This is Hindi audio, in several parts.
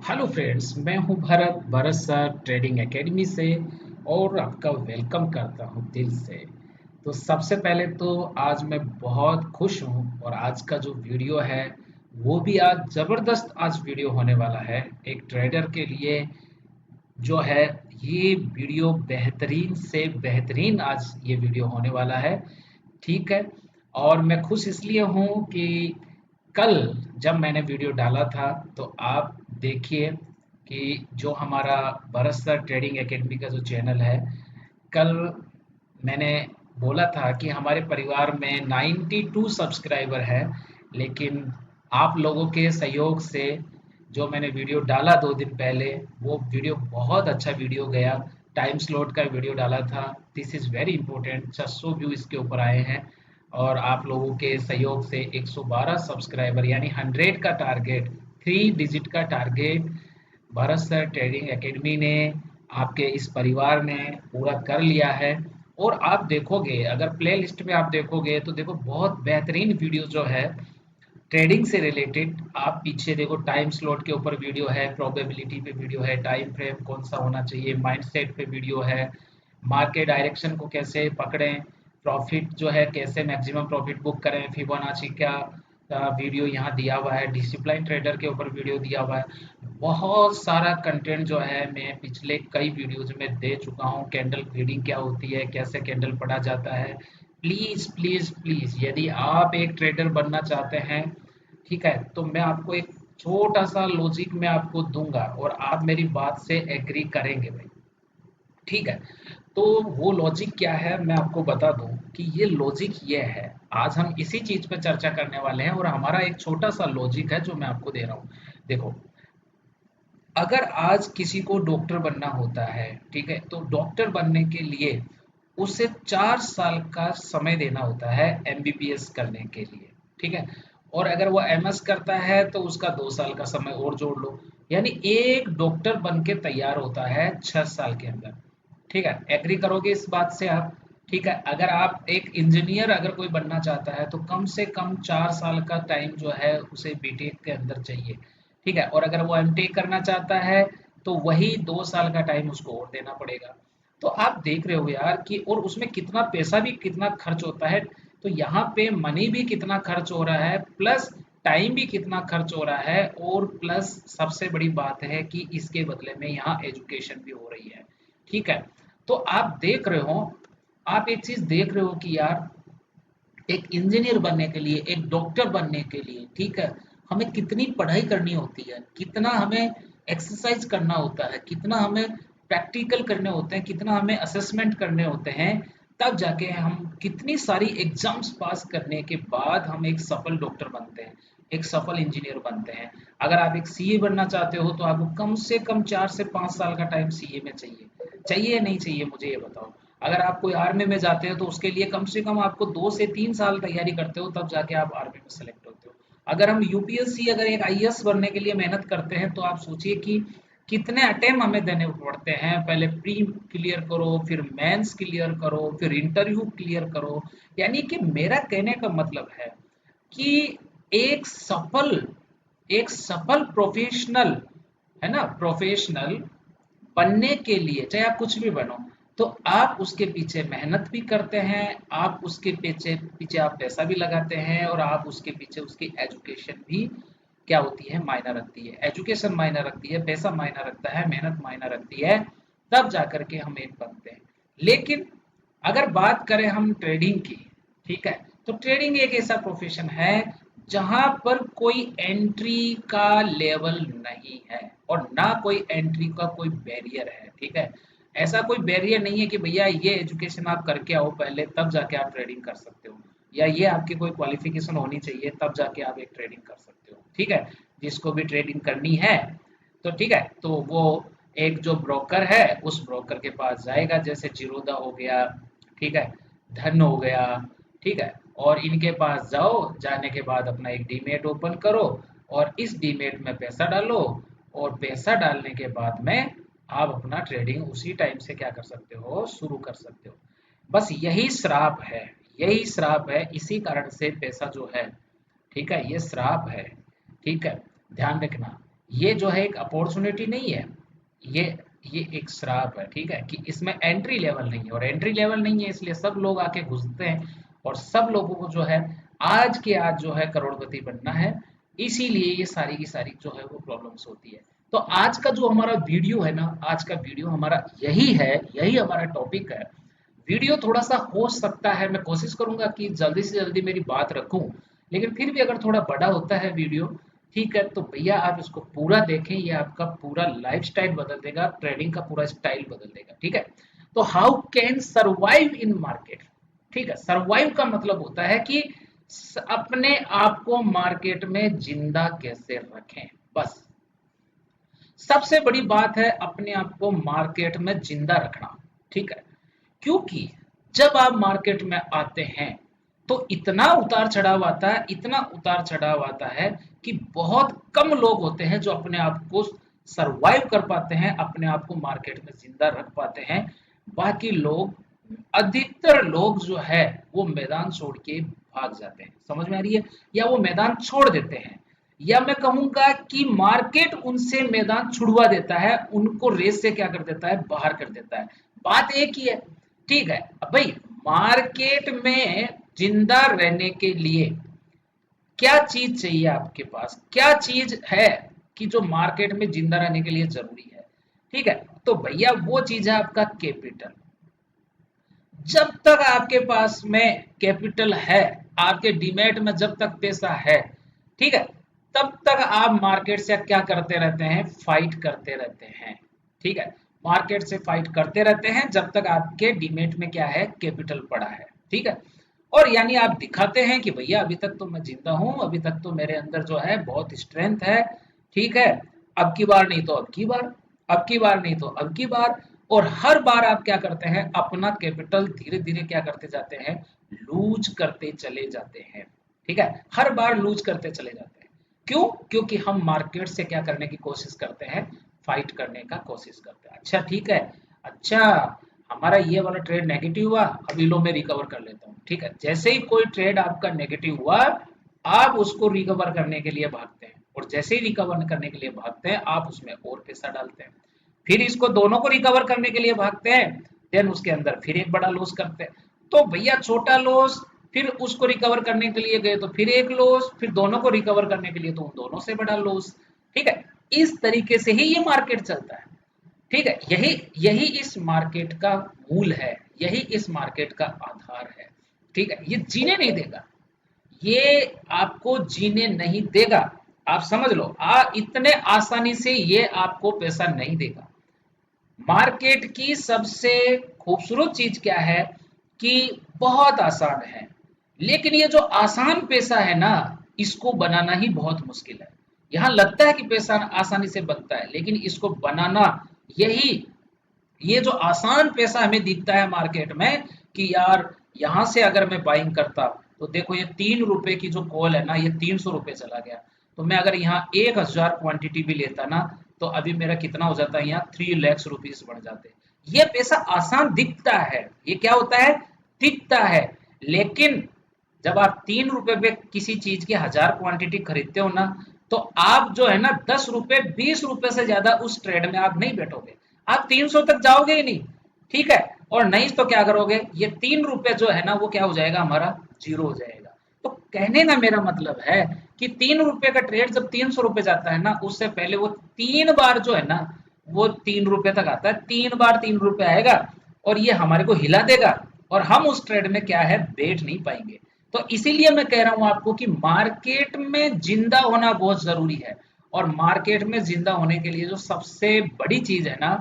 हेलो फ्रेंड्स, मैं हूं भरत सर ट्रेडिंग एकेडमी से और आपका वेलकम करता हूं दिल से। तो सबसे पहले तो आज मैं बहुत खुश हूं और आज का जो वीडियो है वो भी आज ज़बरदस्त आज वीडियो होने वाला है। एक ट्रेडर के लिए जो है ये वीडियो बेहतरीन से बेहतरीन आज ये वीडियो होने वाला है। ठीक है। और मैं खुश इसलिए हूँ कि कल जब मैंने वीडियो डाला था तो आप देखिए कि जो हमारा भरत सर ट्रेडिंग एकेडमी का जो चैनल है, कल मैंने बोला था कि हमारे परिवार में 92 सब्सक्राइबर है। लेकिन आप लोगों के सहयोग से जो मैंने वीडियो डाला 2 दिन पहले, वो वीडियो बहुत अच्छा वीडियो गया। टाइम स्लॉट का वीडियो डाला था। This is very important. 600 view इसके ऊपर आए हैं और आप लोगों के सहयोग से 112 सब्सक्राइबर यानी 100 का टारगेट, 3 डिजिट का target Bharat sir trading academy ने, आपके इस परिवार ने पूरा कर लिया है। और आप देखोगे, अगर प्ले लिस्ट में आप देखोगे तो देखो बहुत बेहतरीन वीडियो जो है ट्रेडिंग से रिलेटेड। आप पीछे देखो, टाइम स्लॉट के ऊपर वीडियो है, प्रोबेबिलिटी पे वीडियो है, टाइम फ्रेम कौन सा होना चाहिए, माइंडसेट पे वीडियो है, मार्केट डायरेक्शन को कैसे पकड़ें, प्रॉफिट जो है कैसे मैक्सिमम प्रॉफिट बुक करें, फिबोनाची का वीडियो यहाँ दिया हुआ है, डिसिप्लिन ट्रेडर के ऊपर वीडियो दिया हुआ है। बहुत सारा कंटेंट जो है मैं पिछले कई वीडियोज में दे चुका हूँ। कैंडल रीडिंग क्या होती है, कैसे कैंडल पढ़ा जाता है। प्लीज़ प्लीज़ प्लीज़, यदि आप एक ट्रेडर बनना चाहते हैं, ठीक है, तो मैं आपको एक छोटा सा लॉजिक मैं आपको दूंगा और आप मेरी बात से एग्री करेंगे भाई। ठीक है। तो वो लॉजिक क्या है मैं आपको बता दूं कि ये लॉजिक ये है। आज हम इसी चीज पर चर्चा करने वाले हैं और हमारा एक छोटा सा लॉजिक है जो मैं आपको दे रहा हूँ। देखो, अगर आज किसी को डॉक्टर बनना होता है, ठीक है, तो डॉक्टर बनने के लिए उसे 4 साल का समय देना होता है एमबीबीएस करने के लिए। ठीक है। और अगर वो एमएस करता है तो उसका 2 साल का समय और जोड़ लो, यानी एक डॉक्टर बन के तैयार होता है 6 साल के अंदर। ठीक है, एग्री करोगे इस बात से आप? ठीक है। अगर आप एक इंजीनियर अगर कोई बनना चाहता है तो कम से कम 4 साल का टाइम जो है उसे बीटेक के अंदर चाहिए। ठीक है। और अगर वो एमटेक करना चाहता है तो वही 2 साल का टाइम उसको और देना पड़ेगा। तो आप देख रहे हो यार कि और उसमें कितना पैसा भी कितना खर्च होता है। तो यहाँ पे मनी भी कितना खर्च हो रहा है, प्लस टाइम भी कितना खर्च हो रहा है, और प्लस सबसे बड़ी बात है कि इसके बदले में यहाँ एजुकेशन भी हो रही है। ठीक है। तो आप देख रहे हो, आप एक चीज देख रहे हो कि यार एक इंजीनियर बनने के लिए, एक डॉक्टर बनने के लिए, ठीक है, हमें कितनी पढ़ाई करनी होती है, कितना हमें एक्सरसाइज करना होता है, कितना हमें प्रैक्टिकल करने होते हैं, कितना हमें असेसमेंट करने होते हैं, तब जाके हम कितनी सारी एग्जाम्स पास करने के बाद हम एक सफल डॉक्टर बनते हैं, एक सफल इंजीनियर बनते हैं। अगर आप एक सीए बनना चाहते हो तो आपको कम से कम 4 से 5 साल का टाइम सीए में चाहिए। चाहिए या नहीं चाहिए, मुझे ये बताओ। अगर आप कोई आर्मी में जाते हो तो उसके लिए कम से कम आपको 2 से 3 साल तैयारी करते हो, तब जाके आप आर्मी में सेलेक्ट होते हो। अगर हम यूपीएससी, अगर एक आईएएस बनने के लिए मेहनत करते हैं तो आप सोचिए कि कितने अटेम्प्ट हमें देने पड़ते हैं। पहले प्री क्लियर करो, फिर मेंस क्लियर करो, फिर इंटरव्यू क्लियर करो। यानी कि मेरा कहने का मतलब है कि एक सफल एक सफल प्रोफेशनल, है ना, प्रोफेशनल बनने के लिए चाहे आप कुछ भी बनो, तो आप उसके पीछे मेहनत भी करते हैं, आप उसके पीछे पीछे आप पैसा भी लगाते हैं, और आप उसके पीछे उसकी एजुकेशन भी क्या होती है, मायना रखती है। एजुकेशन मायना रखती है, पैसा मायना रखता है, मेहनत मायना रखती है, तब जा करके हम एक बनते हैं। लेकिन अगर बात करें हम ट्रेडिंग की, ठीक है, तो ट्रेडिंग एक ऐसा प्रोफेशन है जहां पर कोई एंट्री का लेवल नहीं है और ना कोई एंट्री का कोई बैरियर है। ठीक है। ऐसा कोई बैरियर नहीं है कि भैया ये एजुकेशन आप करके आओ पहले, तब जाके आप ट्रेडिंग कर सकते हो, या ये आपकी कोई क्वालिफिकेशन होनी चाहिए तब जाके आप एक ट्रेडिंग कर सकते हो। ठीक है। जिसको भी ट्रेडिंग करनी है तो ठीक है, तो वो एक जो ब्रोकर है उस ब्रोकर के पास जाएगा, जैसे जीरोधा हो गया, ठीक है, धन हो गया, ठीक है, और इनके पास जाओ, जाने के बाद अपना एक डीमेट ओपन करो और इस डीमेट में पैसा डालो, और पैसा डालने के बाद में आप अपना ट्रेडिंग उसी टाइम से क्या कर सकते हो, शुरू कर सकते हो। बस यही श्राप है, यही श्राप है, इसी कारण से पैसा जो है, ठीक है, ये श्राप है। ठीक है, ध्यान रखना, ये जो है एक अपॉर्चुनिटी नहीं है, ये ये एक श्राप है, ठीक है, कि इसमें एंट्री लेवल नहीं है, और एंट्री लेवल नहीं है इसलिए सब लोग आके घुसते हैं, और सब लोगों को जो है आज के आज जो है करोड़पति बनना है, इसीलिए ये सारी की सारी जो है वो प्रॉब्लम्स होती है। तो आज का जो हमारा वीडियो है ना, आज का वीडियो हमारा यही है, यही हमारा टॉपिक है। वीडियो थोड़ा सा हो सकता है, मैं कोशिश करूंगा कि जल्दी से जल्दी मेरी बात रखूं, लेकिन फिर भी अगर थोड़ा बड़ा होता है वीडियो, ठीक है, तो भैया आप इसको पूरा देखें, ये आपका पूरा लाइफस्टाइल बदल देगा, ट्रेडिंग का पूरा स्टाइल बदल देगा, ठीक है। तो how can survive in market, ठीक है, सर्वाइव का मतलब होता है कि अपने आप को मार्केट में जिंदा कैसे रखें, बस सबसे बड़ी बात है अपने आप को मार्केट में जिंदा रखना, ठीक है। क्योंकि जब आप मार्केट में आते हैं तो इतना उतार चढ़ाव आता है, इतना उतार चढ़ाव आता है कि बहुत कम लोग होते हैं जो अपने आप को सरवाइव कर पाते हैं, अपने आप को मार्केट में जिंदा रख पाते हैं। बाकी लोग, अधिकतर लोग जो है वो मैदान छोड़ के भाग जाते हैं, समझ में आ रही है, या वो मैदान छोड़ देते हैं, या मैं कहूंगा कि मार्केट उनसे मैदान छुड़वा देता है, उनको रेस से क्या कर देता है, बाहर कर देता है। बात एक ही है, ठीक है। अब भाई मार्केट में जिंदा रहने के लिए क्या चीज चाहिए आपके पास, क्या चीज है कि जो मार्केट में जिंदा रहने के लिए जरूरी है, ठीक है। तो भैया वो चीज है आपका कैपिटल। जब तक आपके पास में कैपिटल है, आपके डीमैट में जब तक पैसा है, ठीक है, तब तक आप मार्केट से क्या करते रहते हैं, फाइट करते रहते हैं, ठीक है। मार्केट से फाइट करते रहते हैं जब तक आपके डीमैट में क्या है, कैपिटल पड़ा है, ठीक है। और यानी आप दिखाते हैं कि भैया अभी तक तो मैं जिंदा हूं, अभी तक तो मेरे अंदर जो है बहुत स्ट्रेंथ है, ठीक है। अब की बार नहीं तो अब की बार, अब की बार नहीं तो अब की बार, और हर बार आप क्या करते हैं, अपना कैपिटल धीरे धीरे क्या करते जाते हैं, लूज करते चले जाते हैं, ठीक है। हर बार लूज करते चले जाते हैं। क्यों? क्योंकि हम मार्केट से क्या करने की कोशिश करते हैं, फाइट करने का कोशिश करते हैं। अच्छा ठीक है, अच्छा हमारा ये वाला ट्रेड नेगेटिव हुआ, अभी लो मैं रिकवर कर लेता हूँ, ठीक है। जैसे ही कोई ट्रेड आपका नेगेटिव हुआ, आप उसको रिकवर करने के लिए भागते हैं, और जैसे ही रिकवर करने के लिए भागते हैं आप उसमें और पैसा डालते हैं, फिर इसको दोनों को रिकवर करने के लिए भागते हैं, देन उसके अंदर फिर एक बड़ा लॉस करते हैं। तो भैया छोटा लॉस, फिर उसको रिकवर करने के लिए गए तो फिर एक लॉस, फिर दोनों को रिकवर करने के लिए तो उन दोनों से बड़ा लॉस, ठीक है। इस तरीके से ही ये मार्केट चलता है, ठीक है। यही यही इस मार्केट का मूल है, यही इस मार्केट का आधार है, ठीक है। ये जीने नहीं देगा, ये आपको जीने नहीं देगा, आप समझ लो, इतने आसानी से ये आपको पैसा नहीं देगा। मार्केट की सबसे खूबसूरत चीज क्या है कि बहुत आसान है, लेकिन ये जो आसान पैसा है ना, इसको बनाना ही बहुत मुश्किल है। यहाँ लगता है कि पैसा आसानी से बनता है, लेकिन इसको बनाना, यही ये जो आसान पैसा हमें दिखता है मार्केट में कि यार यहाँ से अगर मैं बाइंग करता तो देखो ये 3 रुपए की जो कॉल है ना, ये 300 रुपए चला गया, तो मैं अगर यहाँ 1000 क्वांटिटी भी लेता ना, तो अभी मेरा कितना हो जाता है, यहाँ 3 लाख रुपीज बढ़ जाते। ये पैसा आसान दिखता है, ये क्या होता है, दिखता है, लेकिन जब आप 3 रुपए पे किसी चीज की 1000 क्वांटिटी खरीदते हो ना, तो आप जो है ना 10 रुपए 20 रुपए से ज्यादा उस ट्रेड में आप नहीं बैठोगे, आप 300 तक जाओगे ही नहीं, ठीक है। और नहीं तो क्या करोगे, ये 3 रुपए जो है ना वो क्या हो जाएगा, हमारा जीरो हो जाएगा। तो कहने का मेरा मतलब है कि 3 रुपए का ट्रेड जब 300 रुपए जाता है ना, उससे पहले वो 3 बार जो है ना, वो 3 रुपए तक आता है, 3 बार 3 रुपए आएगा, और ये हमारे को हिला देगा, और हम उस ट्रेड में क्या है, बैठ नहीं पाएंगे। तो इसीलिए मैं कह रहा हूं आपको कि मार्केट में जिंदा होना बहुत जरूरी है, और मार्केट में जिंदा होने के लिए जो सबसे बड़ी चीज है ना,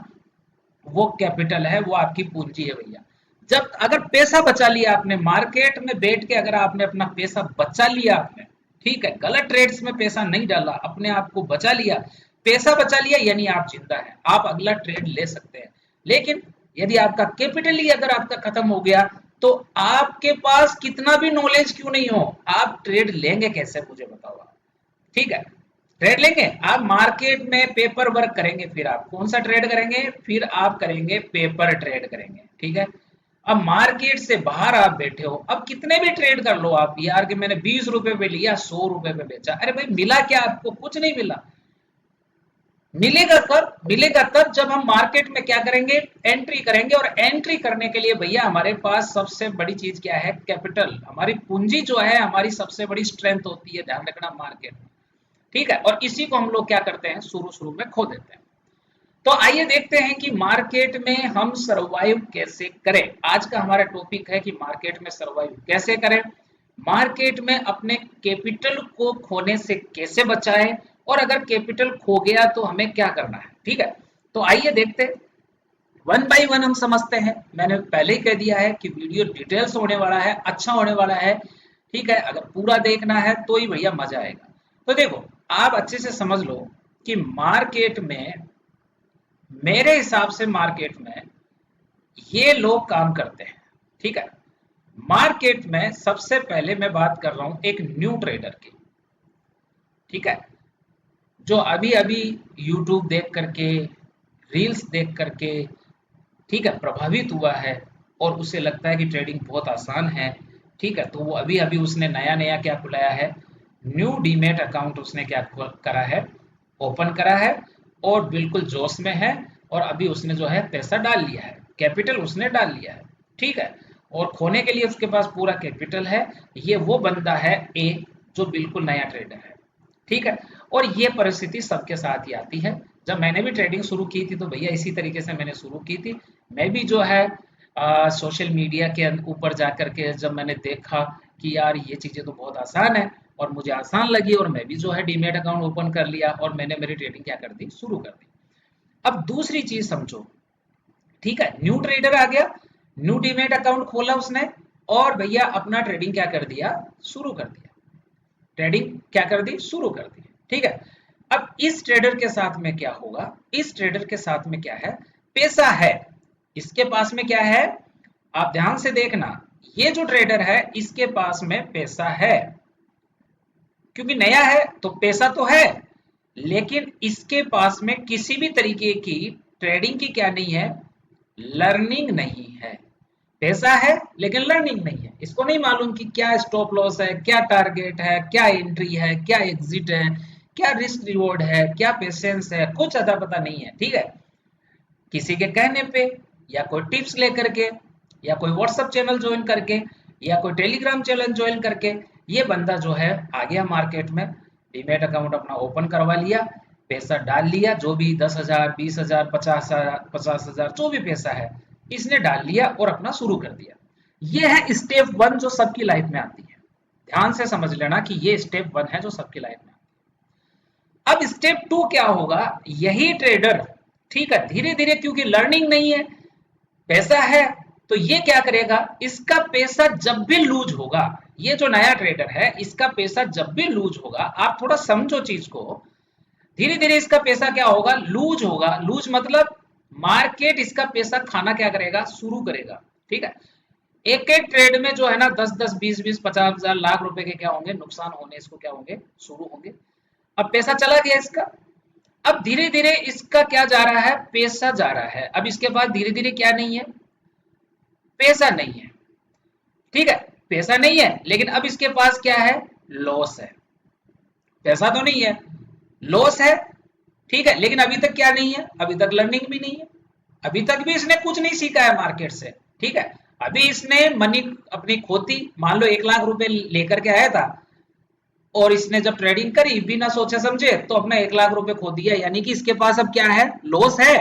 वो कैपिटल है, वो आपकी पूंजी है भैया। जब अगर पैसा बचा लिया आपने मार्केट में बैठ के, अगर आपने अपना पैसा बचा लिया आपने, ठीक है, गलत ट्रेड्स में पैसा नहीं डाला, अपने आप को बचा लिया, पैसा बचा लिया, यानी आप जिंदा है, आप अगला ट्रेड ले सकते हैं। लेकिन यदि आपका कैपिटल ही अगर आपका खत्म हो गया, तो आपके पास कितना भी नॉलेज क्यों नहीं हो, आप ट्रेड लेंगे कैसे, मुझे बताओ आप, ठीक है। ट्रेड लेंगे आप, मार्केट में पेपर वर्क करेंगे, फिर आप कौन सा ट्रेड करेंगे, फिर आप करेंगे पेपर ट्रेड करेंगे, ठीक है। अब मार्केट से बाहर आप बैठे हो, अब कितने भी ट्रेड कर लो आप, यार कि मैंने 20 रुपए पे लिया, 100 रुपए पे बेचा, अरे भाई मिला क्या आपको, कुछ नहीं मिला। मिलेगा तब जब हम मार्केट में क्या करेंगे, एंट्री करेंगे। और एंट्री करने के लिए भैया हमारे पास सबसे बड़ी चीज क्या है, कैपिटल। हमारी पूंजी जो है हमारी सबसे बड़ी स्ट्रेंथ होती है, ध्यान रखना मार्केट में, ठीक है। और इसी को हम लोग क्या करते हैं, शुरू शुरू में खो देते हैं। तो आइए देखते हैं कि मार्केट में हम सरवाइव कैसे करें। आज का हमारा टॉपिक है कि मार्केट में सरवाइव कैसे करें, मार्केट में अपने कैपिटल को खोने से कैसे बचाएं, और अगर कैपिटल खो गया तो हमें क्या करना है, ठीक है। तो आइए देखते हैं, वन बाय वन हम समझते हैं। मैंने पहले ही कह दिया है कि वीडियो डिटेल्स होने वाला है, अच्छा होने वाला है, ठीक है। अगर पूरा देखना है तो ही भैया मजा आएगा। तो देखो, आप अच्छे से समझ लो कि मार्केट में, मेरे हिसाब से मार्केट में ये लोग काम करते हैं, ठीक है। मार्केट में सबसे पहले मैं बात कर रहा हूं एक न्यू ट्रेडर की, ठीक है, जो अभी अभी यूट्यूब देख करके, रील्स देख करके, ठीक है, प्रभावित हुआ है और उसे लगता है कि ट्रेडिंग बहुत आसान है, ठीक है। तो वो अभी अभी उसने नया नया क्या खुलाया है, न्यू डीमेट अकाउंट उसने क्या करा है, ओपन करा है, और बिल्कुल जोश में है। और अभी उसने जो है पैसा डाल लिया है, कैपिटल उसने डाल लिया है, ठीक है। और खोने के लिए उसके पास पूरा कैपिटल है। ये वो बंदा है ए, जो बिल्कुल नया ट्रेडर है, ठीक है। और ये परिस्थिति सबके साथ ही आती है। जब मैंने भी ट्रेडिंग शुरू की थी तो भैया इसी तरीके से मैंने शुरू की थी। मैं भी जो है सोशल मीडिया के ऊपर जा करके जब मैंने देखा कि यार ये चीज़ें तो बहुत आसान है, और मुझे आसान लगी, और मैं भी जो है डीमेट अकाउंट ओपन कर लिया और मैंने मेरी ट्रेडिंग क्या कर दी, शुरू कर दी। अब दूसरी चीज समझो, ठीक है, न्यू ट्रेडर आ गया, न्यू डीमेट अकाउंट खोला उसने, और भैया अपना ट्रेडिंग क्या कर दिया, शुरू कर दिया। ट्रेडिंग क्या कर दी, शुरू कर दी, ठीक है। अब इस ट्रेडर के साथ में क्या होगा, इस ट्रेडर के साथ में क्या है, पैसा है, इसके पास में क्या है, आप ध्यान से देखना, ये जो ट्रेडर है इसके पास में पैसा है, क्योंकि नया है तो पैसा तो है, लेकिन इसके पास में किसी भी तरीके की ट्रेडिंग की क्या नहीं है, लर्निंग नहीं है। पैसा है लेकिन लर्निंग नहीं है, इसको नहीं मालूम कि क्या स्टॉप लॉस है, क्या टारगेट है, क्या एंट्री है, क्या एग्जिट है, क्या रिस्क रिवॉर्ड है, क्या पेशेंस है, कुछ अता पता नहीं है, ठीक है। किसी के कहने पे, या कोई टिप्स लेकर के, या कोई व्हाट्सएप चैनल ज्वाइन करके, या कोई टेलीग्राम चैनल ज्वाइन करके, ये बंदा जो है आ गया मार्केट में, डीमेट अकाउंट अपना ओपन करवा लिया, पैसा डाल लिया, जो भी 10,000 20,000 50,000 जो भी पैसा है इसने डाल लिया और अपना शुरू कर दिया। ये है स्टेप वन जो सबकी लाइफ में आती है। ध्यान से समझ लेना कि ये स्टेप वन है जो सबकी लाइफ में। अब स्टेप टू क्या होगा, यही ट्रेडर, ठीक है, धीरे धीरे, क्योंकि लर्निंग नहीं है, पैसा है, तो ये क्या करेगा, इसका पैसा जब भी लूज होगा, ये जो नया ट्रेडर है इसका पैसा जब भी लूज होगा, आप थोड़ा समझो चीज को, धीरे धीरे इसका पैसा क्या होगा, लूज होगा। लूज मतलब मार्केट इसका पैसा खाना क्या करेगा, शुरू करेगा, ठीक है। एक एक ट्रेड में जो है ना 10-10 20-20 50,000 लाख रुपए के क्या होंगे, नुकसान होने इसको क्या होंगे, शुरू होंगे। अब पैसा चला गया इसका, अब धीरे धीरे इसका क्या जा रहा है, पैसा जा रहा है। अब इसके पास धीरे धीरे क्या नहीं है, पैसा नहीं है, ठीक है, पैसा नहीं है, लेकिन अब इसके पास क्या है, लॉस है। पैसा तो नहीं है, लॉस है, ठीक है, लेकिन अभी तक क्या नहीं है, अभी तक लर्निंग भी नहीं है, अभी तक भी इसने कुछ नहीं सीखा है मार्केट से, ठीक है। अभी इसने मनी अपनी खोती, मान लो 1 लाख रुपए लेकर के आया था, और इसने जब ट्रेडिंग करी बिना सोचे समझे तो अपना 1 लाख रुपए खो दिया, यानी कि इसके पास अब क्या है, लॉस है।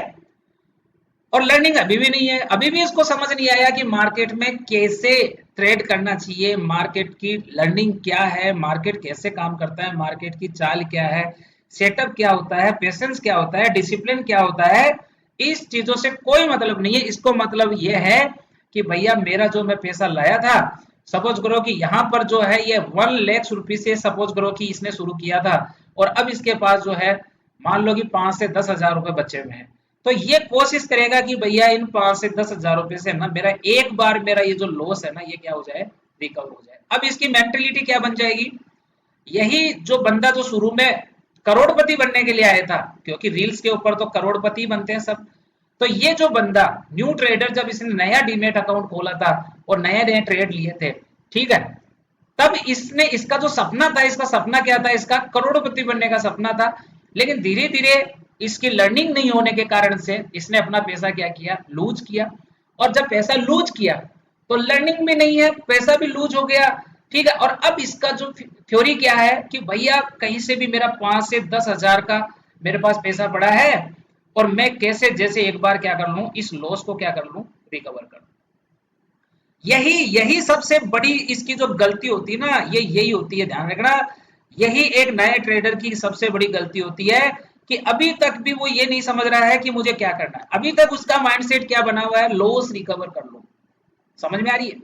और लर्निंग अभी भी नहीं है, अभी भी इसको समझ नहीं आया कि मार्केट में कैसे ट्रेड करना चाहिए, मार्केट की लर्निंग क्या है, मार्केट कैसे काम करता है, मार्केट की चाल क्या है, सेटअप क्या होता है, पेशेंस क्या होता है, डिसिप्लिन क्या होता है। इस चीजों से कोई मतलब नहीं है, इसको मतलब ये है कि भैया मेरा जो मैं पैसा लाया था, सपोज करो कि यहाँ पर जो है ये 1 लाख रुपए से सपोज करो कि इसने शुरू किया था, और अब इसके पास जो है मान लो कि 5 से 10,000 रुपए बचे हुए हैं, तो ये कोशिश करेगा कि भैया इन 5 से 10,000 रुपए से ना मेरा एक बार मेरा ये जो लॉस है ना ये क्या हो जाए, रिकवर हो जाए। अब इसकी मेंटेलिटी क्या बन जाएगी, यही जो बंदा जो शुरू में करोड़पति बनने के लिए आया था, क्योंकि रील्स के ऊपर तो करोड़पति बनते हैं सब, तो ये जो बंदा न्यू ट्रेडर जब इसने नया डीमेट अकाउंट खोला था और नए नए ट्रेड लिए थे, ठीक है, तब इसने, इसका जो सपना था, इसका सपना क्या था, इसका करोड़पति बनने का सपना था। लेकिन धीरे धीरे इसकी लर्निंग नहीं होने के कारण से इसने अपना पैसा क्या किया, लूज किया। और जब पैसा लूज किया तो लर्निंग भी नहीं है, पैसा भी लूज हो गया। ठीक है, और अब इसका जो थ्योरी क्या है कि भैया कहीं से भी मेरा 5 से 10 हजार का मेरे पास पैसा पड़ा है और मैं कैसे जैसे एक बार क्या कर लूं, इस लॉस को क्या कर लूं, रिकवर कर लूं। यही यही सबसे बड़ी इसकी जो गलती होती है ना, ये यही होती है, ध्यान रखना। यही एक नए ट्रेडर की सबसे बड़ी गलती होती है कि अभी तक भी वो ये नहीं समझ रहा है कि मुझे क्या करना है। अभी तक उसका माइंडसेट क्या बना हुआ है, लॉस रिकवर कर लो। समझ में आ रही है?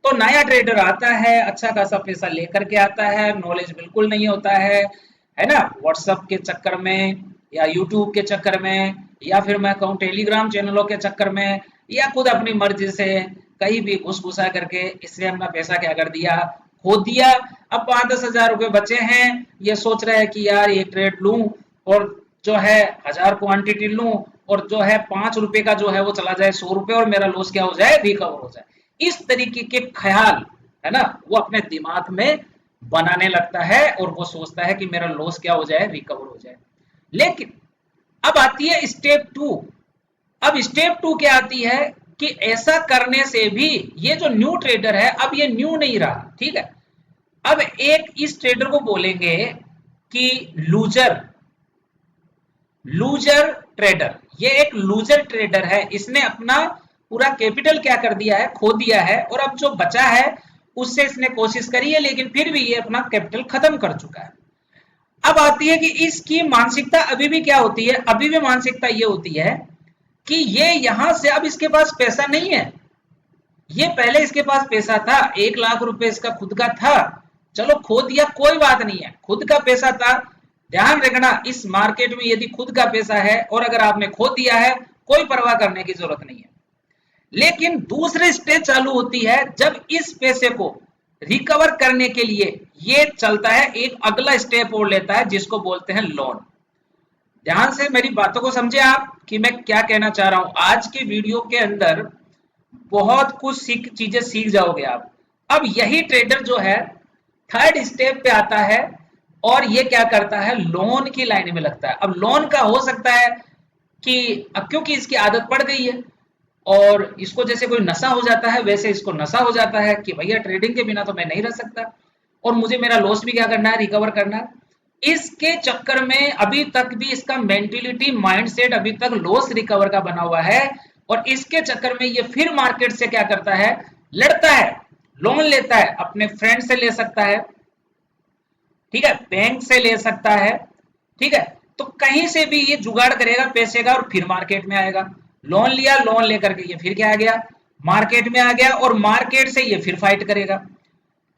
तो नया ट्रेडर आता है, अच्छा खासा पैसा लेकर के आता है, नॉलेज बिल्कुल नहीं होता है ना। व्हाट्सएप के चक्कर में या यूट्यूब के चक्कर में या फिर मैं कहूँ टेलीग्राम चैनलों के चक्कर में या खुद अपनी मर्जी से कहीं भी घुस घुसा करके इससे अपना पैसा क्या कर दिया, खो दिया। अब 5-10 हजार रुपए बचे हैं, ये सोच रहे हैं कि यार ये ट्रेड लूं और जो है 1000 क्वांटिटी लूं और जो है 5 रुपए का जो है वो चला जाए 100 रुपए और मेरा लॉस क्या हो जाए, रिकवर हो जाए। इस तरीके के ख्याल है ना वो अपने दिमाग में बनाने लगता है और वो सोचता है कि मेरा लॉस क्या हो जाए, रिकवर हो जाए। लेकिन अब आती है स्टेप टू। अब स्टेप टू क्या आती है कि ऐसा करने से भी ये जो न्यू ट्रेडर है अब ये न्यू नहीं रहा। ठीक है, अब एक इस ट्रेडर को बोलेंगे कि लूजर, लूजर ट्रेडर। ये एक लूजर ट्रेडर है, इसने अपना पूरा कैपिटल क्या कर दिया है, खो दिया है और अब जो बचा है उससे इसने कोशिश करी है लेकिन फिर भी ये अपना कैपिटल खत्म कर चुका है। अब आती है कि इसकी मानसिकता अभी भी क्या होती है, अभी भी मानसिकता ये होती है कि ये यहां से अब इसके पास पैसा नहीं है। ये पहले इसके पास पैसा था, 1 लाख रुपए इसका खुद का था, चलो खो दिया कोई बात नहीं है, खुद का पैसा था। ध्यान रखना इस मार्केट में यदि खुद का पैसा है और अगर आपने खो दिया है कोई परवाह करने की जरूरत नहीं है। लेकिन दूसरी स्टेज चालू होती है जब इस पैसे को रिकवर करने के लिए ये चलता है, एक अगला स्टेप और लेता है जिसको बोलते हैं लोन। ध्यान से मेरी बातों को समझे आप कि मैं क्या कहना चाह रहा हूं। आज की वीडियो के अंदर बहुत कुछ चीजें सीख जाओगे आप। अब यही ट्रेडर जो है थर्ड स्टेप पे आता है और ये क्या करता है, लोन की लाइन में लगता है। अब लोन का हो सकता है कि अब क्योंकि इसकी आदत पड़ गई है और इसको जैसे कोई नशा हो जाता है वैसे इसको नशा हो जाता है कि भैया ट्रेडिंग के बिना तो मैं नहीं रह सकता और मुझे मेरा लॉस भी क्या करना है, रिकवर करना है। इसके चक्कर में अभी तक भी इसका मेंटेलिटी माइंडसेट अभी तक लॉस रिकवर का बना हुआ है और इसके चक्कर में ये फिर मार्केट से क्या करता है, लड़ता है, लोन लेता है, अपने फ्रेंड से ले सकता है, ठीक है, बैंक से ले सकता है, ठीक है। तो कहीं से भी ये जुगाड़ करेगा पैसे का और फिर मार्केट में आएगा। लोन लिया, लोन लेकर के ये फिर क्या आ गया, मार्केट में आ गया और मार्केट से ये फिर फाइट करेगा।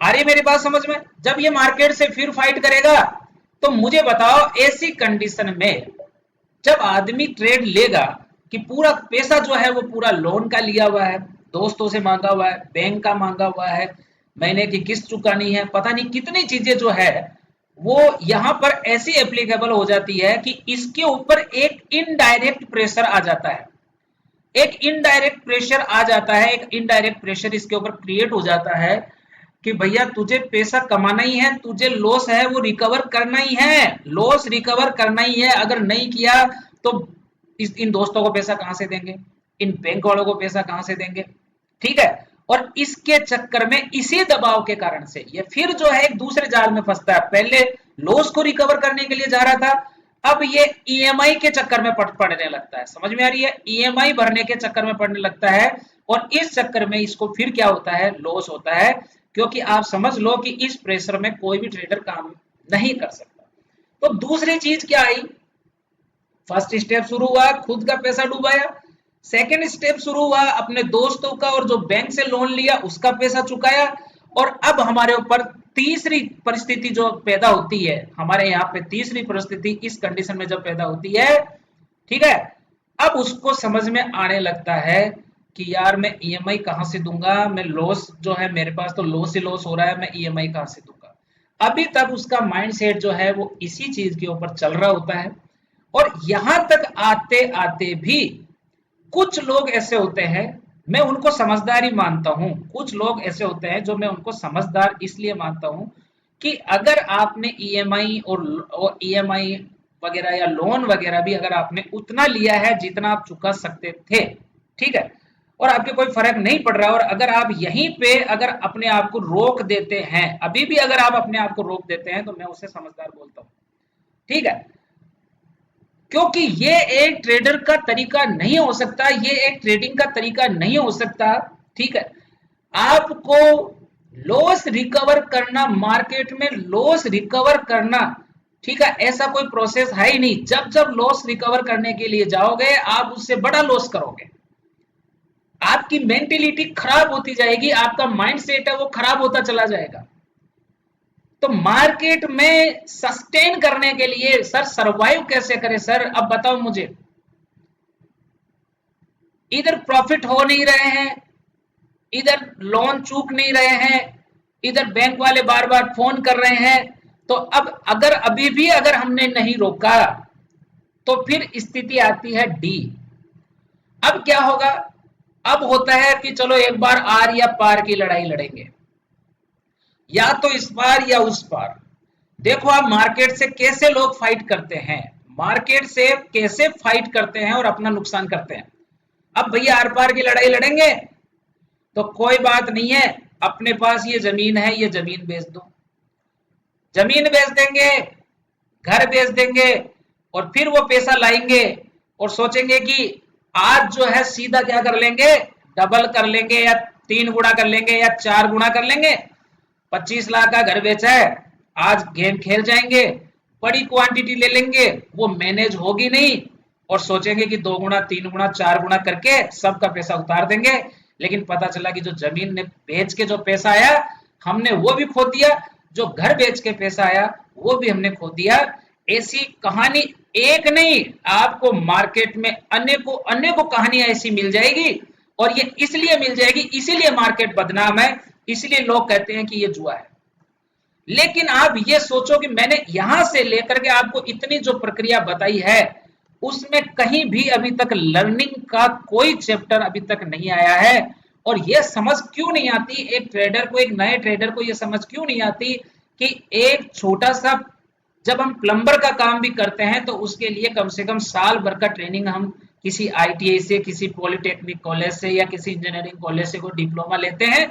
आ रही मेरी बात समझ में? जब ये मार्केट से फिर फाइट करेगा तो मुझे बताओ ऐसी कंडीशन में जब आदमी ट्रेड लेगा कि पूरा पैसा जो है वो पूरा लोन का लिया हुआ है, दोस्तों से मांगा हुआ है, बैंक का मांगा हुआ है, महीने की किस्त चुकानी है, पता नहीं कितनी चीजें जो है वो यहाँ पर ऐसी एप्लीकेबल हो जाती है कि इसके ऊपर एक इनडायरेक्ट प्रेशर आ जाता है। एक इनडायरेक्ट प्रेशर आ जाता है, एक इनडायरेक्ट प्रेशर इसके ऊपर क्रिएट हो जाता है कि भैया तुझे पैसा कमाना ही है, तुझे लॉस है वो रिकवर करना ही है, लॉस रिकवर करना ही है। अगर नहीं किया तो इन दोस्तों को पैसा कहां से देंगे, इन बैंक वालों को पैसा कहां से देंगे, ठीक है। और इसके चक्कर में इसी दबाव के कारण से ये फिर जो है एक दूसरे जाल में फंसता है। पहले लॉस को रिकवर करने के लिए जा रहा था, अब ये ईएमआई के चक्कर में पड़ने लगता है। समझ में आ रही है? ईएमआई भरने के चक्कर में पड़ने लगता है और इस चक्कर में इसको फिर क्या होता है, लॉस होता है। क्योंकि आप समझ लो कि इस प्रेशर में कोई भी ट्रेडर काम नहीं कर सकता। तो दूसरी चीज क्या आई, फर्स्ट स्टेप शुरू हुआ, खुद का पैसा डुबाया। सेकंड स्टेप शुरू हुआ, अपने दोस्तों का और जो बैंक से लोन लिया उसका पैसा चुकाया। और अब हमारे ऊपर तीसरी परिस्थिति जो पैदा होती है, हमारे यहाँ पे तीसरी परिस्थिति इस कंडीशन में जब पैदा होती है, ठीक है, अब उसको समझ में आने लगता है कि यार मैं ईएमआई कहां से दूंगा, मैं लॉस जो है मेरे पास तो लॉस ही लॉस हो रहा है, मैं ईएमआई कहां से दूंगा। अभी तक उसका माइंडसेट जो है वो इसी चीज के ऊपर चल रहा होता है। और यहां तक आते आते भी कुछ लोग ऐसे होते हैं, मैं उनको समझदार ही मानता हूं, कुछ लोग ऐसे होते हैं जो मैं उनको समझदार इसलिए मानता हूं कि अगर आपने ईएमआई और ईएमआई वगैरह या लोन वगैरह भी अगर आपने उतना लिया है जितना आप चुका सकते थे, ठीक है, और आपके कोई फर्क नहीं पड़ रहा, और अगर आप यहीं पे अगर अपने आप को रोक देते हैं, अभी भी अगर आप अपने आप को रोक देते हैं, तो मैं उसे समझदार बोलता हूं, ठीक है, क्योंकि ये एक ट्रेडर का तरीका नहीं हो सकता, ये एक ट्रेडिंग का तरीका नहीं हो सकता, ठीक है। आपको लॉस रिकवर करना, मार्केट में लॉस रिकवर करना, ठीक है, ऐसा कोई प्रोसेस है ही नहीं। जब जब लॉस रिकवर करने के लिए जाओगे आप उससे बड़ा लॉस करोगे, आपकी मेंटेलिटी खराब होती जाएगी, आपका माइंडसेट है वो खराब होता चला जाएगा। तो मार्केट में सस्टेन करने के लिए सर सरवाइव कैसे करें सर, अब बताओ मुझे। इधर प्रॉफिट हो नहीं रहे हैं, इधर लोन चूक नहीं रहे हैं, इधर बैंक वाले बार बार फोन कर रहे हैं, तो अब अगर अभी भी अगर हमने नहीं रोका तो फिर स्थिति आती है डी। अब क्या होगा, अब होता है कि चलो एक बार आर या पार की लड़ाई लड़ेंगे, या तो इस पार या उस पार। देखो आप मार्केट से कैसे लोग फाइट करते हैं, मार्केट से कैसे फाइट करते हैं और अपना नुकसान करते हैं। अब भैया आर पार की लड़ाई लड़ेंगे तो कोई बात नहीं है, अपने पास ये जमीन है, ये जमीन बेच दो, जमीन बेच देंगे, घर बेच देंगे, और फिर वो पैसा लाएंगे और सोचेंगे कि आज जो है सीधा क्या कर लेंगे, डबल कर लेंगे या 3 गुना कर लेंगे या 4 गुना कर लेंगे। 25 लाख का घर बेचा है, आज गेम खेल जाएंगे, बड़ी क्वांटिटी ले लेंगे, वो मैनेज होगी नहीं, और सोचेंगे कि 2 गुना 3 गुना 4 गुना करके सबका पैसा उतार देंगे। लेकिन पता चला कि जो जमीन ने बेच के जो पैसा आया हमने वो भी खो दिया, जो घर बेच के पैसा आया वो भी हमने खो दिया। ऐसी कहानी एक नहीं, आपको मार्केट में अनेकों अनेकों कहानियां ऐसी मिल जाएगी, और ये इसलिए मिल जाएगी, इसीलिए मार्केट बदनाम है, इसलिए लोग कहते हैं कि ये जुआ है। लेकिन आप ये सोचो कि मैंने यहां से लेकर के आपको इतनी जो प्रक्रिया बताई है उसमें कहीं भी अभी तक लर्निंग का कोई चैप्टर अभी तक नहीं आया है। और ये समझ क्यों नहीं आती एक ट्रेडर को, एक नए ट्रेडर को ये समझ क्यों नहीं आती कि एक छोटा सा, जब हम प्लम्बर का काम भी करते हैं तो उसके लिए कम से कम साल भर का ट्रेनिंग हम किसी आईटीआई से, किसी पॉलिटेक्निक कॉलेज से या किसी इंजीनियरिंग कॉलेज से कोई डिप्लोमा लेते हैं।